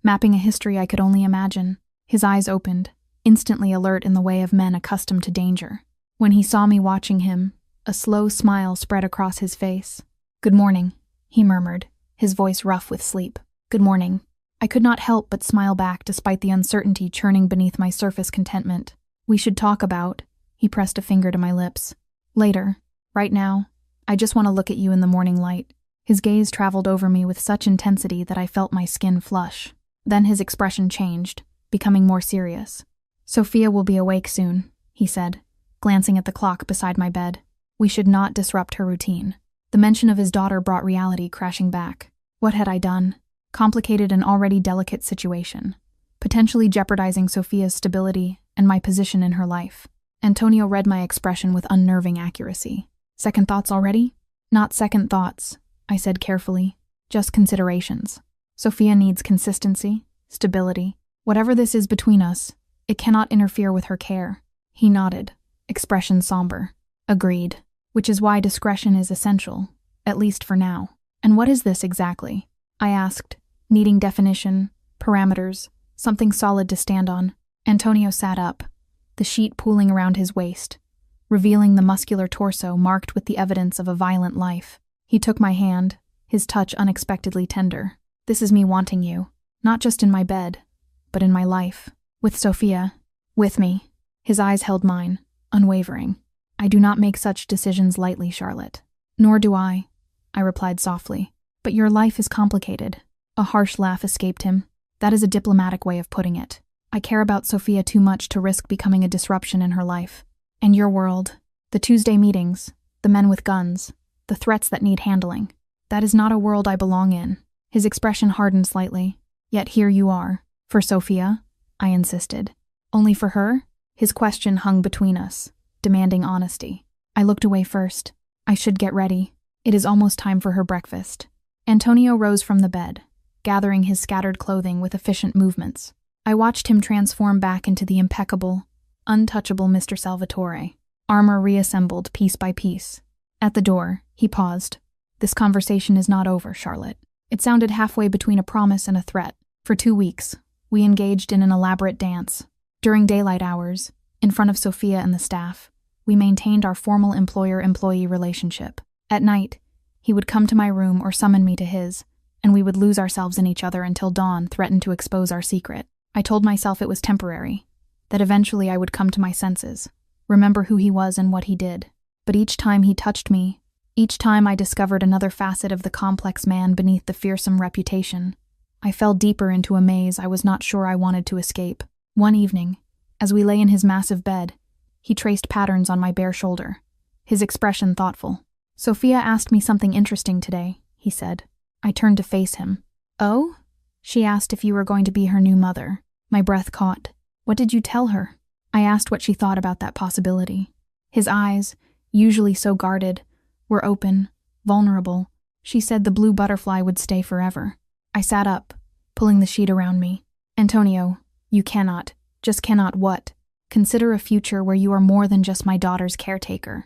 S1: mapping a history I could only imagine. His eyes opened, instantly alert in the way of men accustomed to danger. When he saw me watching him, a slow smile spread across his face. "Good morning," he murmured, his voice rough with sleep. "Good morning." I could not help but smile back despite the uncertainty churning beneath my surface contentment. "We should talk about," he pressed a finger to my lips. "Later. Right now, I just want to look at you in the morning light." His gaze traveled over me with such intensity that I felt my skin flush. Then his expression changed, becoming more serious. "Sophia will be awake soon," he said, glancing at the clock beside my bed. We should not disrupt her routine. The mention of his daughter brought reality crashing back. What had I done? Complicated an already delicate situation, potentially jeopardizing Sophia's stability and my position in her life. Antonio read my expression with unnerving accuracy. "Second thoughts already?" "Not second thoughts," I said carefully. "Just considerations. Sophia needs consistency, stability. Whatever this is between us, it cannot interfere with her care." He nodded, expression somber. "Agreed. Which is why discretion is essential, at least for now." "And what is this exactly?" I asked, needing definition, parameters, something solid to stand on. Antonio sat up, the sheet pooling around his waist, revealing the muscular torso marked with the evidence of a violent life. He took my hand, his touch unexpectedly tender. "This is me wanting you, not just in my bed, but in my life. With Sophia. With me." His eyes held mine, unwavering. "I do not make such decisions lightly, Charlotte." "Nor do I replied softly. "But your life is complicated." A harsh laugh escaped him. "That is a diplomatic way of putting it. I care about Sophia too much to risk becoming a disruption in her life. And your world, the Tuesday meetings, the men with guns, the threats that need handling. That is not a world I belong in." His expression hardened slightly. "Yet here you are. For Sophia?" I insisted. "Only for her?" His question hung between us, demanding honesty. I looked away first. "I should get ready. It is almost time for her breakfast." Antonio rose from the bed, gathering his scattered clothing with efficient movements. I watched him transform back into the impeccable, untouchable Mr. Salvatore, armor reassembled piece by piece. At the door, he paused. "This conversation is not over, Charlotte." It sounded halfway between a promise and a threat. For 2 weeks, we engaged in an elaborate dance. During daylight hours, in front of Sophia and the staff, we maintained our formal employer-employee relationship. At night, he would come to my room or summon me to his, and we would lose ourselves in each other until dawn threatened to expose our secret. I told myself it was temporary, that eventually I would come to my senses, remember who he was and what he did. But each time he touched me, each time I discovered another facet of the complex man beneath the fearsome reputation, I fell deeper into a maze I was not sure I wanted to escape. One evening, as we lay in his massive bed, he traced patterns on my bare shoulder, his expression thoughtful. "Sophia asked me something interesting today," he said. I turned to face him. "Oh?" She asked if you were going to be her new mother. My breath caught. "What did you tell her?" I asked what she thought about that possibility. His eyes, usually so guarded, were open, vulnerable. She said the blue butterfly would stay forever. I sat up, pulling the sheet around me. "Antonio, you cannot, just cannot what? Consider a future where you are more than just my daughter's caretaker,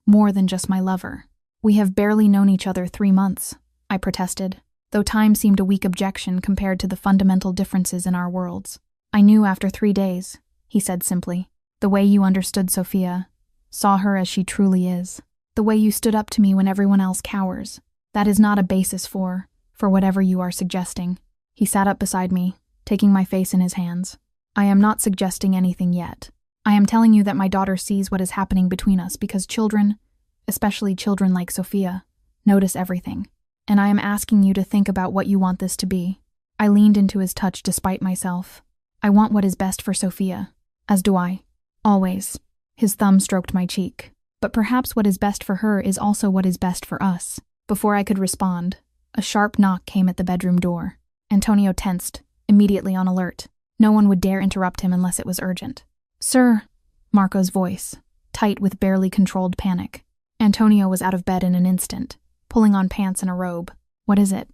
S1: more than just my lover." "We have barely known each other 3 months, I protested, though time seemed a weak objection compared to the fundamental differences in our worlds. "I knew after 3 days, he said simply. "The way you understood Sophia, saw her as she truly is. The way you stood up to me when everyone else cowers. That is not a basis for whatever you are suggesting." He sat up beside me, taking my face in his hands. "I am not suggesting anything yet. I am telling you that my daughter sees what is happening between us because children, especially children like Sophia, notice everything. And I am asking you to think about what you want this to be." I leaned into his touch despite myself. "I want what is best for Sophia. As do I. Always." His thumb stroked my cheek. "But perhaps what is best for her is also what is best for us." Before I could respond, a sharp knock came at the bedroom door. Antonio tensed, immediately on alert. No one would dare interrupt him unless it was urgent. "Sir," Marco's voice, tight with barely controlled panic. Antonio was out of bed in an instant, pulling on pants and a robe. What is it?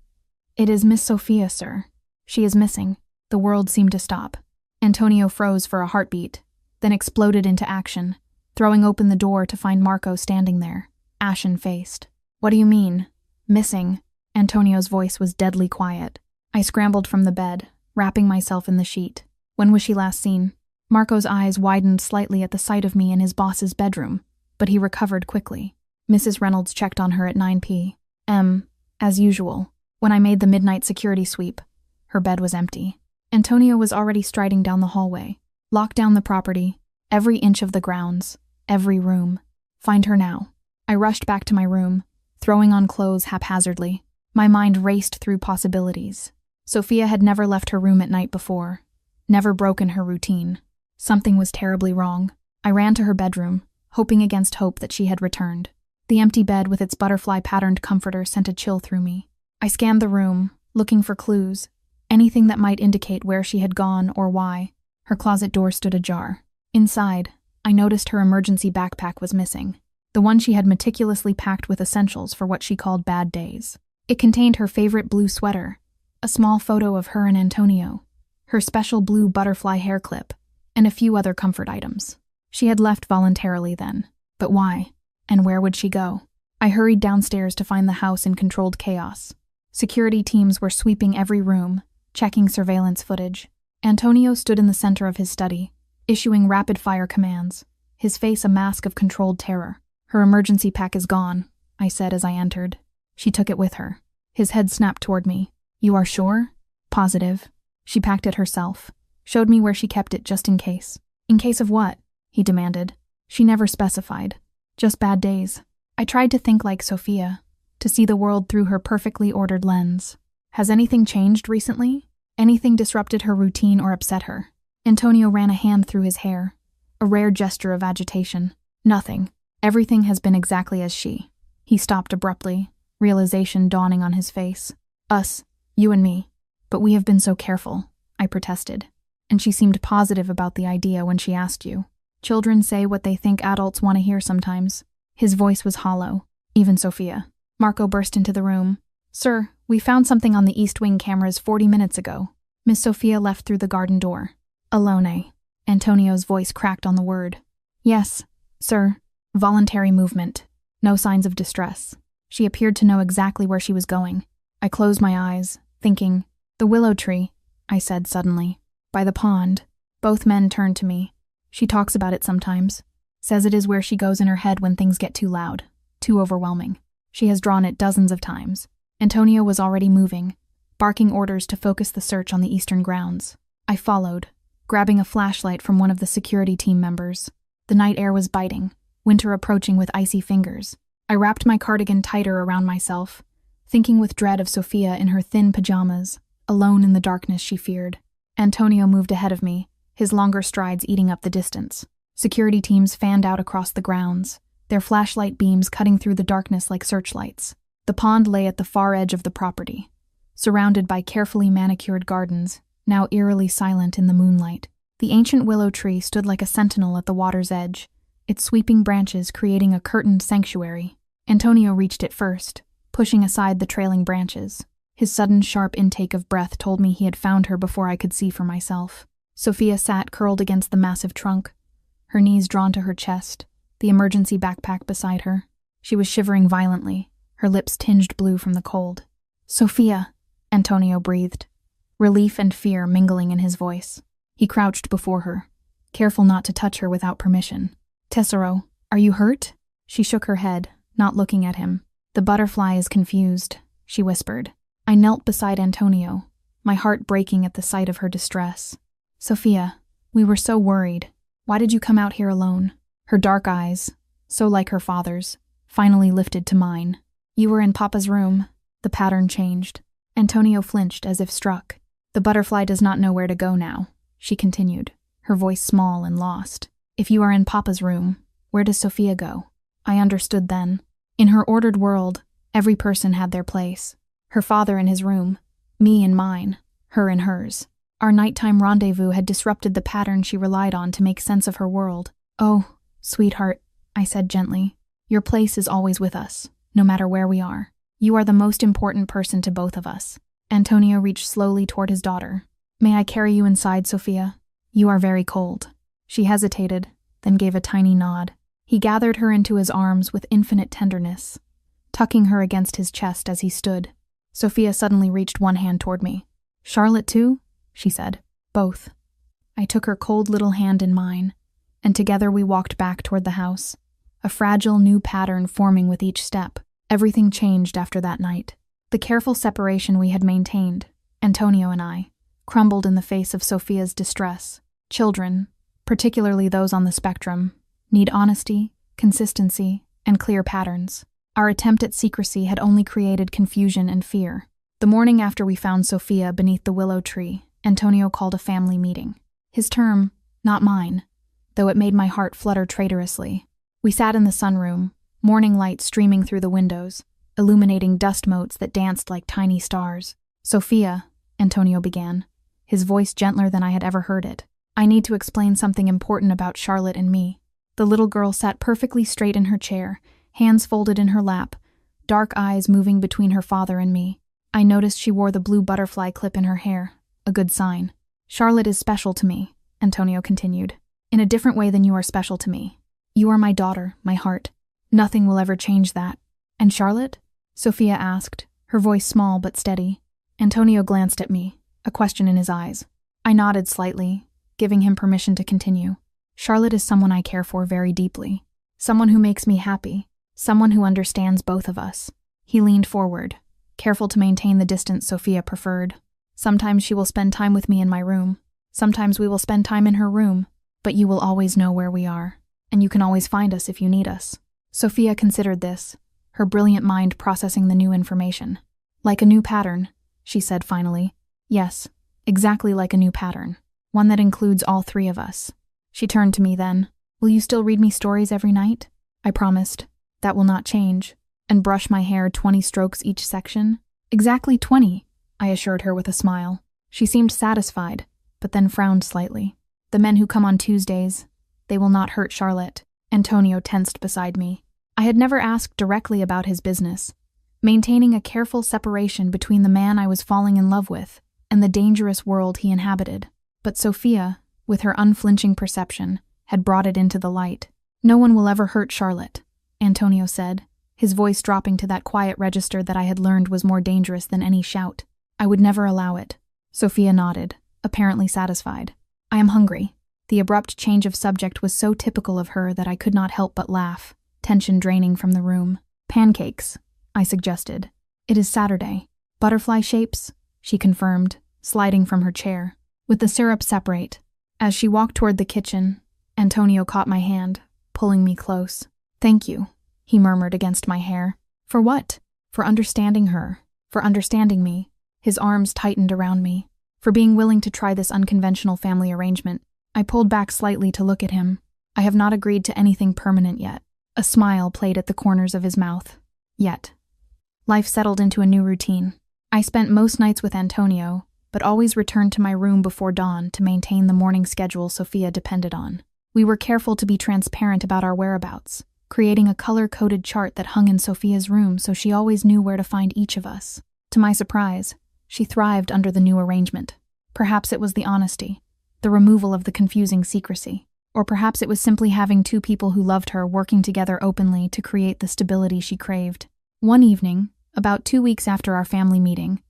S1: It is Miss Sophia, sir. She is missing. The world seemed to stop. Antonio froze for a heartbeat, then exploded into action, throwing open the door to find Marco standing there, ashen-faced. What do you mean? Missing? Antonio's voice was deadly quiet. I scrambled from the bed, wrapping myself in the sheet. When was she last seen? Marco's eyes widened slightly at the sight of me in his boss's bedroom, but he recovered quickly. Mrs. Reynolds checked on her at 9 p.m., as usual. When I made the midnight security sweep, her bed was empty. Antonio was already striding down the hallway. Lock down the property, every inch of the grounds, every room. Find her now. I rushed back to my room, throwing on clothes haphazardly. My mind raced through possibilities. Sophia had never left her room at night before, never broken her routine. Something was terribly wrong. I ran to her bedroom, hoping against hope that she had returned. The empty bed with its butterfly-patterned comforter sent a chill through me. I scanned the room, looking for clues, anything that might indicate where she had gone or why. Her closet door stood ajar. Inside, I noticed her emergency backpack was missing, the one she had meticulously packed with essentials for what she called bad days. It contained her favorite blue sweater, a small photo of her and Antonio, her special blue butterfly hair clip, and a few other comfort items. She had left voluntarily then. But why? And where would she go? I hurried downstairs to find the house in controlled chaos. Security teams were sweeping every room, checking surveillance footage. Antonio stood in the center of his study, issuing rapid-fire commands, his face a mask of controlled terror. Her emergency pack is gone, I said as I entered. She took it with her. His head snapped toward me. You are sure? Positive. She packed it herself, showed me where she kept it just in case. In case of what? He demanded. She never specified. Just bad days. I tried to think like Sophia, to see the world through her perfectly ordered lens. Has anything changed recently? Anything disrupted her routine or upset her? Antonio ran a hand through his hair, a rare gesture of agitation. Nothing. Everything has been exactly as she. He stopped abruptly, realization dawning on his face. Us, you and me. But we have been so careful, I protested. And she seemed positive about the idea when she asked you. Children say what they think adults want to hear sometimes. His voice was hollow, even Sophia. Marco burst into the room. Sir, we found something on the East Wing cameras 40 minutes ago. Miss Sophia left through the garden door. Alone. Antonio's voice cracked on the word. Yes, sir. Voluntary movement. No signs of distress. She appeared to know exactly where she was going. I closed my eyes, thinking, the willow tree, I said suddenly. By the pond. Both men turned to me. She talks about it sometimes. Says it is where she goes in her head when things get too loud, too overwhelming. She has drawn it dozens of times. Antonio was already moving, barking orders to focus the search on the eastern grounds. I followed, grabbing a flashlight from one of the security team members. The night air was biting, winter approaching with icy fingers. I wrapped my cardigan tighter around myself, thinking with dread of Sophia in her thin pajamas, alone in the darkness she feared. Antonio moved ahead of me, his longer strides eating up the distance. Security teams fanned out across the grounds, their flashlight beams cutting through the darkness like searchlights. The pond lay at the far edge of the property, surrounded by carefully manicured gardens, now eerily silent in the moonlight. The ancient willow tree stood like a sentinel at the water's edge, its sweeping branches creating a curtained sanctuary. Antonio reached it first, pushing aside the trailing branches. His sudden, sharp intake of breath told me he had found her before I could see for myself. Sophia sat curled against the massive trunk, her knees drawn to her chest, the emergency backpack beside her. She was shivering violently, her lips tinged blue from the cold. Sophia, Antonio breathed, relief and fear mingling in his voice. He crouched before her, careful not to touch her without permission. Tesoro, are you hurt? She shook her head, not looking at him. The butterfly is confused, she whispered. I knelt beside Antonio, my heart breaking at the sight of her distress. Sophia, we were so worried. Why did you come out here alone? Her dark eyes, so like her father's, finally lifted to mine. You were in Papa's room. The pattern changed. Antonio flinched as if struck. The butterfly does not know where to go now, she continued, her voice small and lost. If you are in Papa's room, where does Sophia go? I understood then. In her ordered world, every person had their place. Her father in his room, me in mine, her in hers. Our nighttime rendezvous had disrupted the pattern she relied on to make sense of her world. "Oh, sweetheart," I said gently. "Your place is always with us, no matter where we are. You are the most important person to both of us." Antonio reached slowly toward his daughter. "May I carry you inside, Sophia? You are very cold." She hesitated, then gave a tiny nod. He gathered her into his arms with infinite tenderness, tucking her against his chest as he stood. Sophia suddenly reached one hand toward me. "Charlotte too?" she said. "Both." I took her cold little hand in mine, and together we walked back toward the house, a fragile new pattern forming with each step. Everything changed after that night. The careful separation we had maintained, Antonio and I, crumbled in the face of Sophia's distress. Children, particularly those on the spectrum, need honesty, consistency, and clear patterns. Our attempt at secrecy had only created confusion and fear. The morning after we found Sophia beneath the willow tree, Antonio called a family meeting. His term, not mine, though it made my heart flutter traitorously. We sat in the sunroom, morning light streaming through the windows, illuminating dust motes that danced like tiny stars. "Sophia," Antonio began, his voice gentler than I had ever heard it, "I need to explain something important about Charlotte and me." The little girl sat perfectly straight in her chair, hands folded in her lap, dark eyes moving between her father and me. I noticed she wore the blue butterfly clip in her hair, a good sign. "Charlotte is special to me," Antonio continued, "in a different way than you are special to me. You are my daughter, my heart. Nothing will ever change that." "And Charlotte?" Sophia asked, her voice small but steady. Antonio glanced at me, a question in his eyes. I nodded slightly, giving him permission to continue. "Charlotte is someone I care for very deeply. Someone who makes me happy. Someone who understands both of us." He leaned forward, careful to maintain the distance Sophia preferred. "Sometimes she will spend time with me in my room. Sometimes we will spend time in her room. But you will always know where we are, and you can always find us if you need us." Sophia considered this, her brilliant mind processing the new information. "Like a new pattern," she said finally. "Yes, exactly like a new pattern. One that includes all three of us." She turned to me then. "Will you still read me stories every night?" I promised. "That will not change." "And brush my hair 20 strokes each section?" "Exactly 20, I assured her with a smile. She seemed satisfied, but then frowned slightly. "The men who come on Tuesdays, they will not hurt Charlotte." Antonio tensed beside me. I had never asked directly about his business, maintaining a careful separation between the man I was falling in love with and the dangerous world he inhabited. But Sophia, with her unflinching perception, had brought it into the light. "No one will ever hurt Charlotte," Antonio said, his voice dropping to that quiet register that I had learned was more dangerous than any shout. "I would never allow it." Sophia nodded, apparently satisfied. "I am hungry." The abrupt change of subject was so typical of her that I could not help but laugh, tension draining from the room. "Pancakes," I suggested. "It is Saturday." "Butterfly shapes," she confirmed, sliding from her chair. "With the syrup separate." As she walked toward the kitchen, Antonio caught my hand, pulling me close. "Thank you," he murmured against my hair. "For what?" "For understanding her. For understanding me." His arms tightened around me. "For being willing to try this unconventional family arrangement." I pulled back slightly to look at him. "I have not agreed to anything permanent yet." A smile played at the corners of his mouth. "Yet." Life settled into a new routine. I spent most nights with Antonio, but always returned to my room before dawn to maintain the morning schedule Sophia depended on. We were careful to be transparent about our whereabouts, creating a color-coded chart that hung in Sophia's room so she always knew where to find each of us. To my surprise, she thrived under the new arrangement. Perhaps it was the honesty, the removal of the confusing secrecy. Or perhaps it was simply having two people who loved her working together openly to create the stability she craved. One evening, about 2 weeks after our family meeting,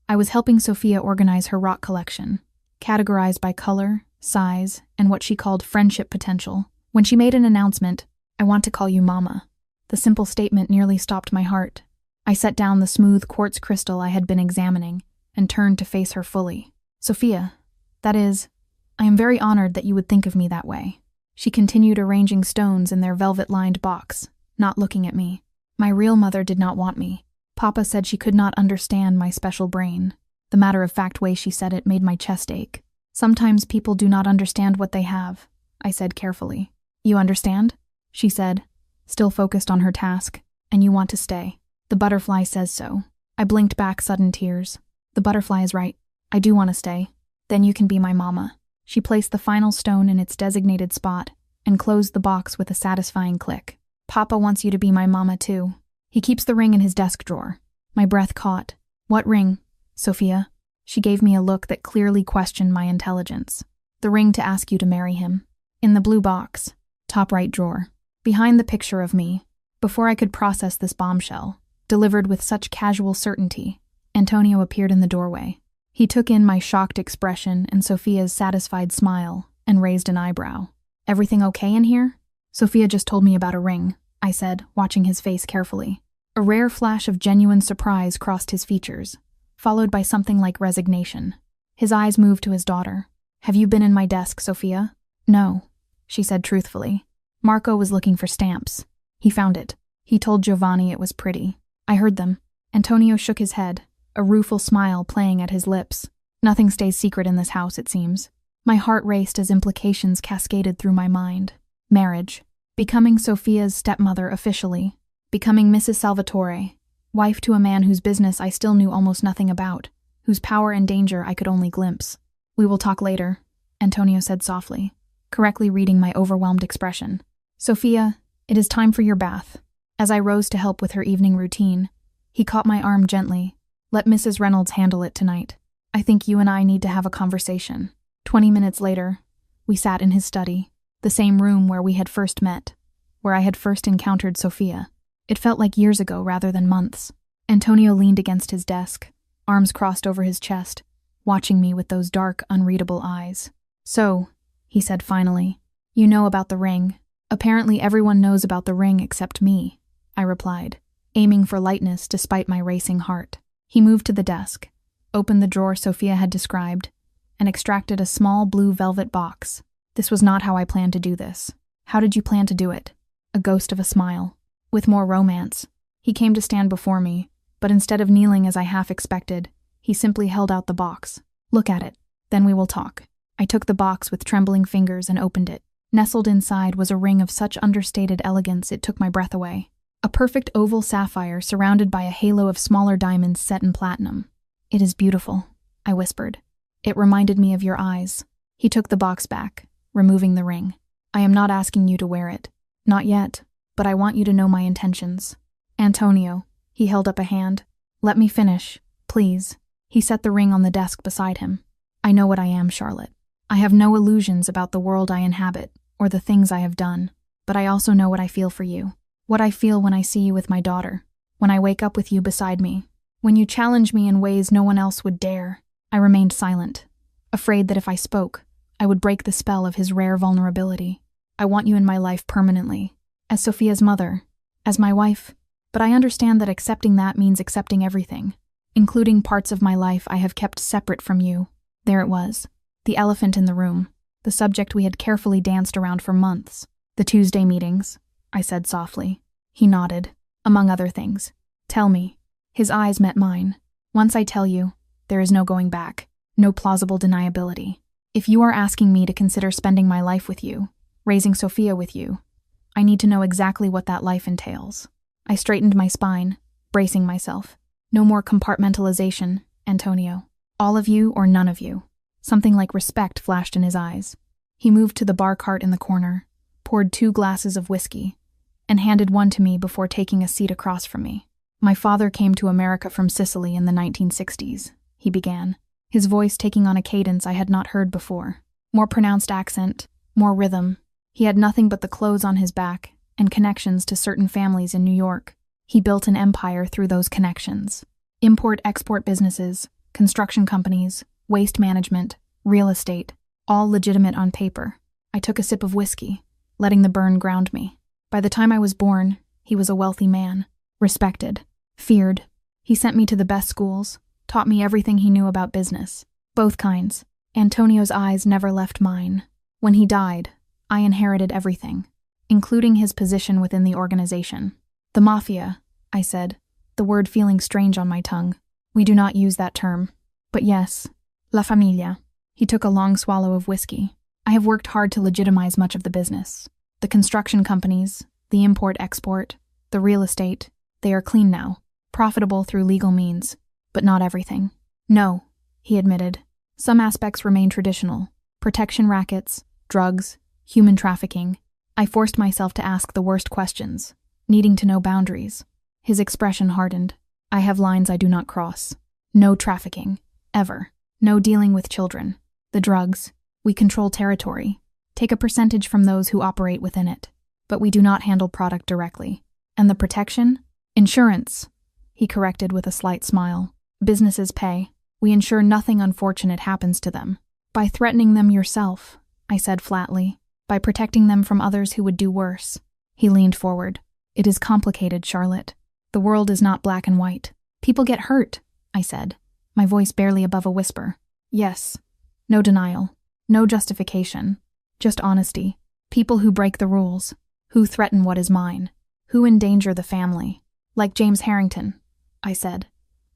S1: I was helping Sophia organize her rock collection, categorized by color, size, and what she called friendship potential, when she made an announcement, "I want to call you Mama." The simple statement nearly stopped my heart. I set down the smooth quartz crystal I had been examining and turned to face her fully. "Sophia, that is, I am very honored that you would think of me that way." She continued arranging stones in their velvet-lined box, not looking at me. "My real mother did not want me. Papa said she could not understand my special brain." The matter-of-fact way she said it made my chest ache. "Sometimes people do not understand what they have," I said carefully. "You understand?" she said, still focused on her task. "And you want to stay. The butterfly says so." I blinked back sudden tears. "The butterfly is right. I do want to stay. Then you can be my mama." She placed the final stone in its designated spot, and closed the box with a satisfying click. Papa wants you to be my mama too. He keeps the ring in his desk drawer. My breath caught. What ring, Sophia? She gave me a look that clearly questioned my intelligence. The ring to ask you to marry him. In the blue box, top right drawer, behind the picture of me. Before I could process this bombshell, delivered with such casual certainty, Antonio appeared in the doorway. He took in my shocked expression and Sophia's satisfied smile and raised an eyebrow. Everything okay in here? Sophia just told me about a ring, I said, watching his face carefully. A rare flash of genuine surprise crossed his features, followed by something like resignation. His eyes moved to his daughter. Have you been in my desk, Sophia? No, she said truthfully. Marco was looking for stamps. He found it. He told Giovanni it was pretty. I heard them. Antonio shook his head, a rueful smile playing at his lips. Nothing stays secret in this house, it seems. My heart raced as implications cascaded through my mind. Marriage. Becoming Sophia's stepmother officially. Becoming Mrs. Salvatore. Wife to a man whose business I still knew almost nothing about, whose power and danger I could only glimpse. We will talk later, Antonio said softly, correctly reading my overwhelmed expression. Sophia, it is time for your bath. As I rose to help with her evening routine, he caught my arm gently. Let Mrs. Reynolds handle it tonight. I think you and I need to have a conversation. 20 minutes later, we sat in his study, the same room where we had first met, where I had first encountered Sophia. It felt like years ago rather than months. Antonio leaned against his desk, arms crossed over his chest, watching me with those dark, unreadable eyes. So, he said finally, you know about the ring. Apparently everyone knows about the ring except me, I replied, aiming for lightness despite my racing heart. He moved to the desk, opened the drawer Sophia had described, and extracted a small blue velvet box. This was not how I planned to do this. How did you plan to do it? A ghost of a smile. With more romance. He came to stand before me, but instead of kneeling as I half expected, he simply held out the box. Look at it, then we will talk. I took the box with trembling fingers and opened it. Nestled inside was a ring of such understated elegance it took my breath away. A perfect oval sapphire surrounded by a halo of smaller diamonds set in platinum. It is beautiful, I whispered. It reminded me of your eyes. He took the box back, removing the ring. I am not asking you to wear it. Not yet, but I want you to know my intentions. Antonio, he held up a hand. Let me finish, please. He set the ring on the desk beside him. I know what I am, Charlotte. I have no illusions about the world I inhabit or the things I have done, but I also know what I feel for you. What I feel when I see you with my daughter, when I wake up with you beside me, when you challenge me in ways no one else would dare. I remained silent, afraid that if I spoke, I would break the spell of his rare vulnerability. I want you in my life permanently, as Sophia's mother, as my wife, but I understand that accepting that means accepting everything, including parts of my life I have kept separate from you. There it was, the elephant in the room, the subject we had carefully danced around for months. The Tuesday meetings, I said softly. He nodded, among other things. Tell me. His eyes met mine. Once I tell you, there is no going back, no plausible deniability. If you are asking me to consider spending my life with you, raising Sophia with you, I need to know exactly what that life entails. I straightened my spine, bracing myself. No more compartmentalization, Antonio. All of you or none of you. Something like respect flashed in his eyes. He moved to the bar cart in the corner, poured 2 glasses of whiskey, and handed one to me before taking a seat across from me. My father came to America from Sicily in the 1960s, he began, his voice taking on a cadence I had not heard before. More pronounced accent, more rhythm. He had nothing but the clothes on his back and connections to certain families in New York. He built an empire through those connections. Import-export businesses, construction companies, waste management, real estate, all legitimate on paper. I took a sip of whiskey, letting the burn ground me. By the time I was born, he was a wealthy man, respected, feared. He sent me to the best schools, taught me everything he knew about business. Both kinds. Antonio's eyes never left mine. When he died, I inherited everything, including his position within the organization. The Mafia, I said, the word feeling strange on my tongue. We do not use that term. But yes, La Familia. He took a long swallow of whiskey. I have worked hard to legitimize much of the business. The construction companies, the import-export, the real estate, they are clean now, profitable through legal means, but not everything. No, he admitted. Some aspects remain traditional. Protection rackets, drugs, human trafficking. I forced myself to ask the worst questions, needing to know boundaries. His expression hardened. I have lines I do not cross. No trafficking. Ever. No dealing with children. The drugs. We control territory. Take a percentage from those who operate within it. But we do not handle product directly. And the protection? Insurance, he corrected with a slight smile. Businesses pay. We ensure nothing unfortunate happens to them. By threatening them yourself, I said flatly. By protecting them from others who would do worse. He leaned forward. It is complicated, Charlotte. The world is not black and white. People get hurt, I said, my voice barely above a whisper. Yes. No denial. No justification. Just honesty. People who break the rules. Who threaten what is mine. Who endanger the family. Like James Harrington, I said,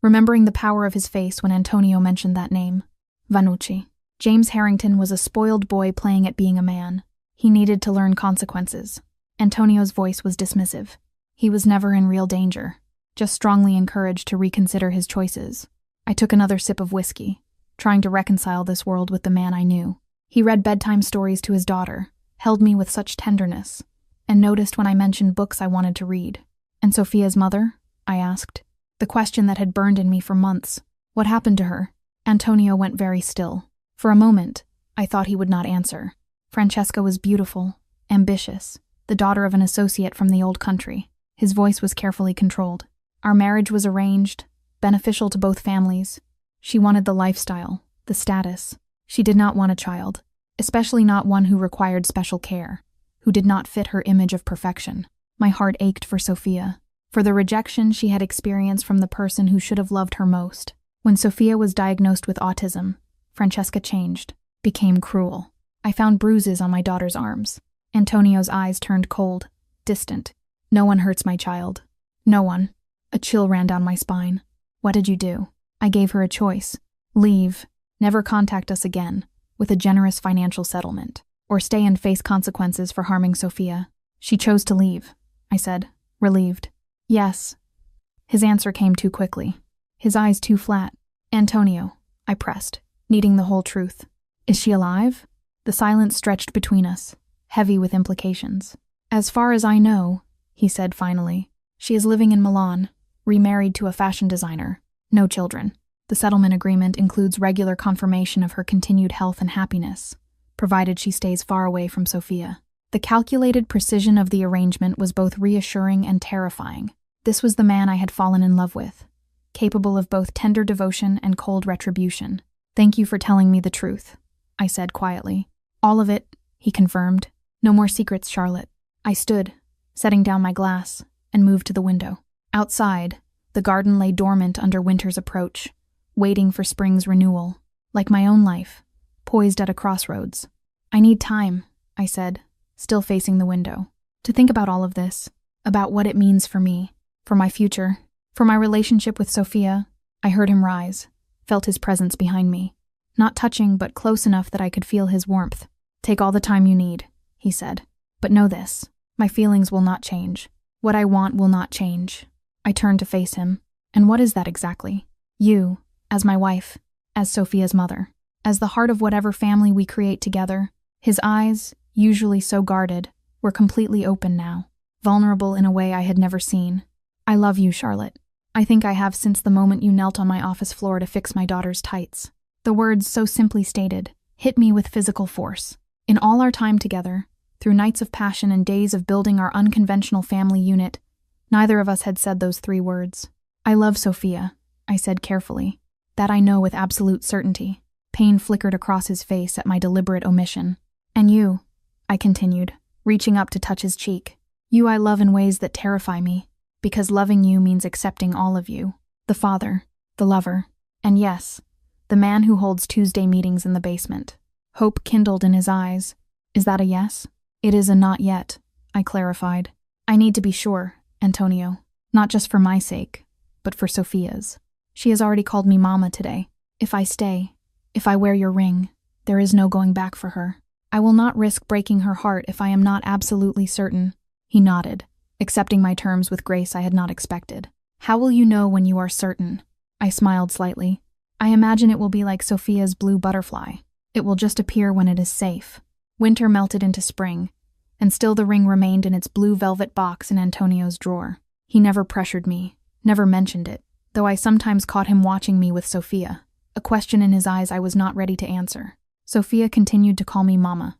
S1: remembering the power of his face when Antonio mentioned that name. Vanucci. James Harrington was a spoiled boy playing at being a man. He needed to learn consequences. Antonio's voice was dismissive. He was never in real danger, just strongly encouraged to reconsider his choices. I took another sip of whiskey, trying to reconcile this world with the man I knew. He read bedtime stories to his daughter, held me with such tenderness, and noticed when I mentioned books I wanted to read. And Sophia's mother? I asked. The question that had burned in me for months. What happened to her? Antonio went very still. For a moment, I thought he would not answer. Francesca was beautiful, ambitious, the daughter of an associate from the old country. His voice was carefully controlled. Our marriage was arranged, beneficial to both families. She wanted the lifestyle, the status. She did not want a child, especially not one who required special care, who did not fit her image of perfection. My heart ached for Sophia, for the rejection she had experienced from the person who should have loved her most. When Sophia was diagnosed with autism, Francesca changed, became cruel. I found bruises on my daughter's arms. Antonio's eyes turned cold, distant. No one hurts my child. No one. A chill ran down my spine. What did you do? I gave her a choice. Leave. Never contact us again, with a generous financial settlement. Or stay and face consequences for harming Sophia. She chose to leave, I said, relieved. Yes. His answer came too quickly. His eyes too flat. Antonio, I pressed, needing the whole truth. Is she alive? The silence stretched between us, heavy with implications. As far as I know, he said finally, she is living in Milan, remarried to a fashion designer. No children. The settlement agreement includes regular confirmation of her continued health and happiness, provided she stays far away from Sophia. The calculated precision of the arrangement was both reassuring and terrifying. This was the man I had fallen in love with, capable of both tender devotion and cold retribution. Thank you for telling me the truth, I said quietly. All of it, he confirmed. No more secrets, Charlotte. I stood, setting down my glass, and moved to the window. Outside, the garden lay dormant under winter's approach, waiting for spring's renewal, like my own life, poised at a crossroads. I need time, I said, still facing the window, to think about all of this, about what it means for me, for my future, for my relationship with Sophia. I heard him rise, felt his presence behind me, not touching but close enough that I could feel his warmth. Take all the time you need, he said. But know this, my feelings will not change. What I want will not change. I turned to face him. And what is that exactly? You, as my wife, as Sophia's mother, as the heart of whatever family we create together. His eyes, usually so guarded, were completely open now, vulnerable in a way I had never seen. I love you, Charlotte. I think I have since the moment you knelt on my office floor to fix my daughter's tights. The words, so simply stated, hit me with physical force. In all our time together, through nights of passion and days of building our unconventional family unit, neither of us had said those 3 words. I love Sophia, I said carefully. That I know with absolute certainty. Pain flickered across his face at my deliberate omission. And you, I continued, reaching up to touch his cheek. You I love in ways that terrify me, because loving you means accepting all of you. The father, the lover, and yes, the man who holds Tuesday meetings in the basement. Hope kindled in his eyes. Is that a yes? It is a not yet, I clarified. I need to be sure, Antonio, not just for my sake, but for Sophia's. She has already called me Mama today. If I stay, if I wear your ring, there is no going back for her. I will not risk breaking her heart if I am not absolutely certain. He nodded, accepting my terms with grace I had not expected. How will you know when you are certain? I smiled slightly. I imagine it will be like Sophia's blue butterfly. It will just appear when it is safe. Winter melted into spring, and still the ring remained in its blue velvet box in Antonio's drawer. He never pressured me, never mentioned it, though I sometimes caught him watching me with Sophia, a question in his eyes I was not ready to answer. Sophia continued to call me Mama,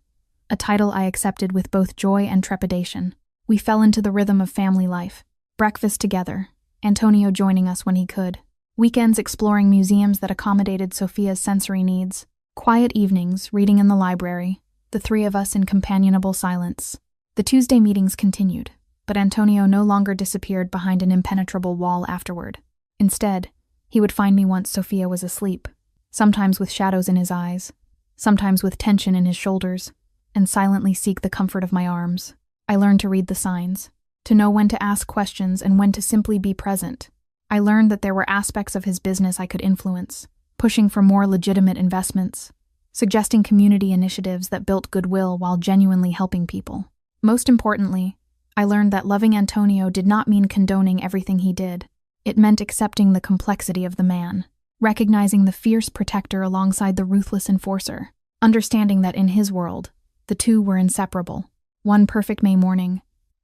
S1: a title I accepted with both joy and trepidation. We fell into the rhythm of family life. Breakfast together, Antonio joining us when he could. Weekends exploring museums that accommodated Sophia's sensory needs. Quiet evenings, reading in the library, the three of us in companionable silence. The Tuesday meetings continued, but Antonio no longer disappeared behind an impenetrable wall afterward. Instead, he would find me once Sophia was asleep, sometimes with shadows in his eyes, sometimes with tension in his shoulders, and silently seek the comfort of my arms. I learned to read the signs, to know when to ask questions and when to simply be present. I learned that there were aspects of his business I could influence, pushing for more legitimate investments, suggesting community initiatives that built goodwill while genuinely helping people. Most importantly, I learned that loving Antonio did not mean condoning everything he did. It meant accepting the complexity of the man, recognizing the fierce protector alongside the ruthless enforcer, understanding that in his world, the two were inseparable. One perfect May morning,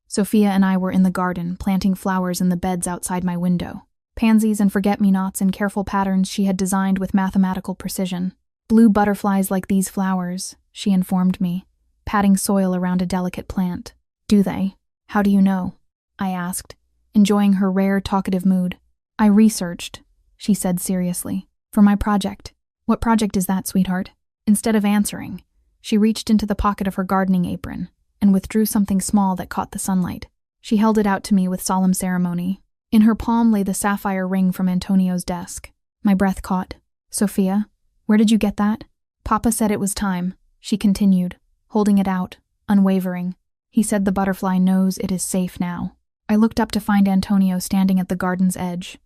S1: Sophia and I were in the garden, planting flowers in the beds outside my window. Pansies and forget-me-nots in careful patterns she had designed with mathematical precision. Blue butterflies like these flowers, she informed me, patting soil around a delicate plant. Do they? How do you know? I asked, enjoying her rare talkative mood. I researched, she said seriously, for my project. What project is that, sweetheart? Instead of answering, she reached into the pocket of her gardening apron and withdrew something small that caught the sunlight. She held it out to me with solemn ceremony. In her palm lay the sapphire ring from Antonio's desk. My breath caught. Sophia, where did you get that? Papa said it was time, she continued, holding it out, unwavering. He said the butterfly knows it is safe now. I looked up to find Antonio standing at the garden's edge,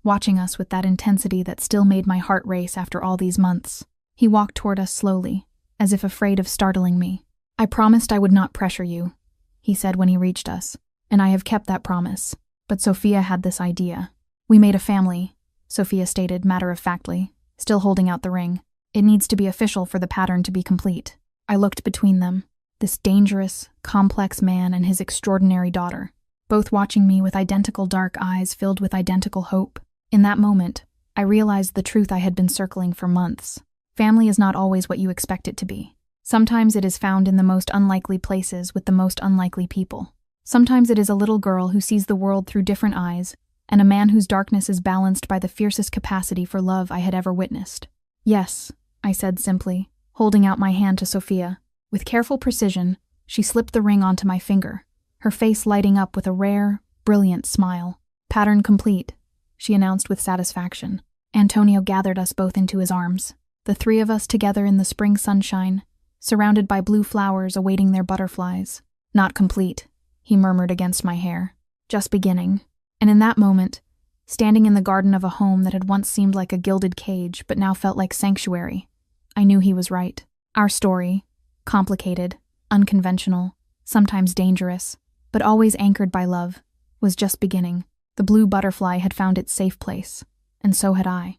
S1: watching us with that intensity that still made my heart race after all these months. He walked toward us slowly, as if afraid of startling me. I promised I would not pressure you, he said when he reached us, and I have kept that promise. But Sophia had this idea. We made a family, Sophia stated matter-of-factly, still holding out the ring. It needs to be official for the pattern to be complete. I looked between them, this dangerous, complex man and his extraordinary daughter, both watching me with identical dark eyes filled with identical hope. In that moment, I realized the truth I had been circling for months. Family is not always what you expect it to be. Sometimes it is found in the most unlikely places with the most unlikely people. Sometimes it is a little girl who sees the world through different eyes, and a man whose darkness is balanced by the fiercest capacity for love I had ever witnessed. Yes, I said simply, holding out my hand to Sophia. With careful precision, she slipped the ring onto my finger, her face lighting up with a rare, brilliant smile. Pattern complete, she announced with satisfaction. Antonio gathered us both into his arms, the three of us together in the spring sunshine, surrounded by blue flowers awaiting their butterflies. Not complete, he murmured against my hair. Just beginning. And in that moment, standing in the garden of a home that had once seemed like a gilded cage but now felt like sanctuary, I knew he was right. Our story, complicated, unconventional, sometimes dangerous, but always anchored by love, was just beginning. The blue butterfly had found its safe place, and so had I.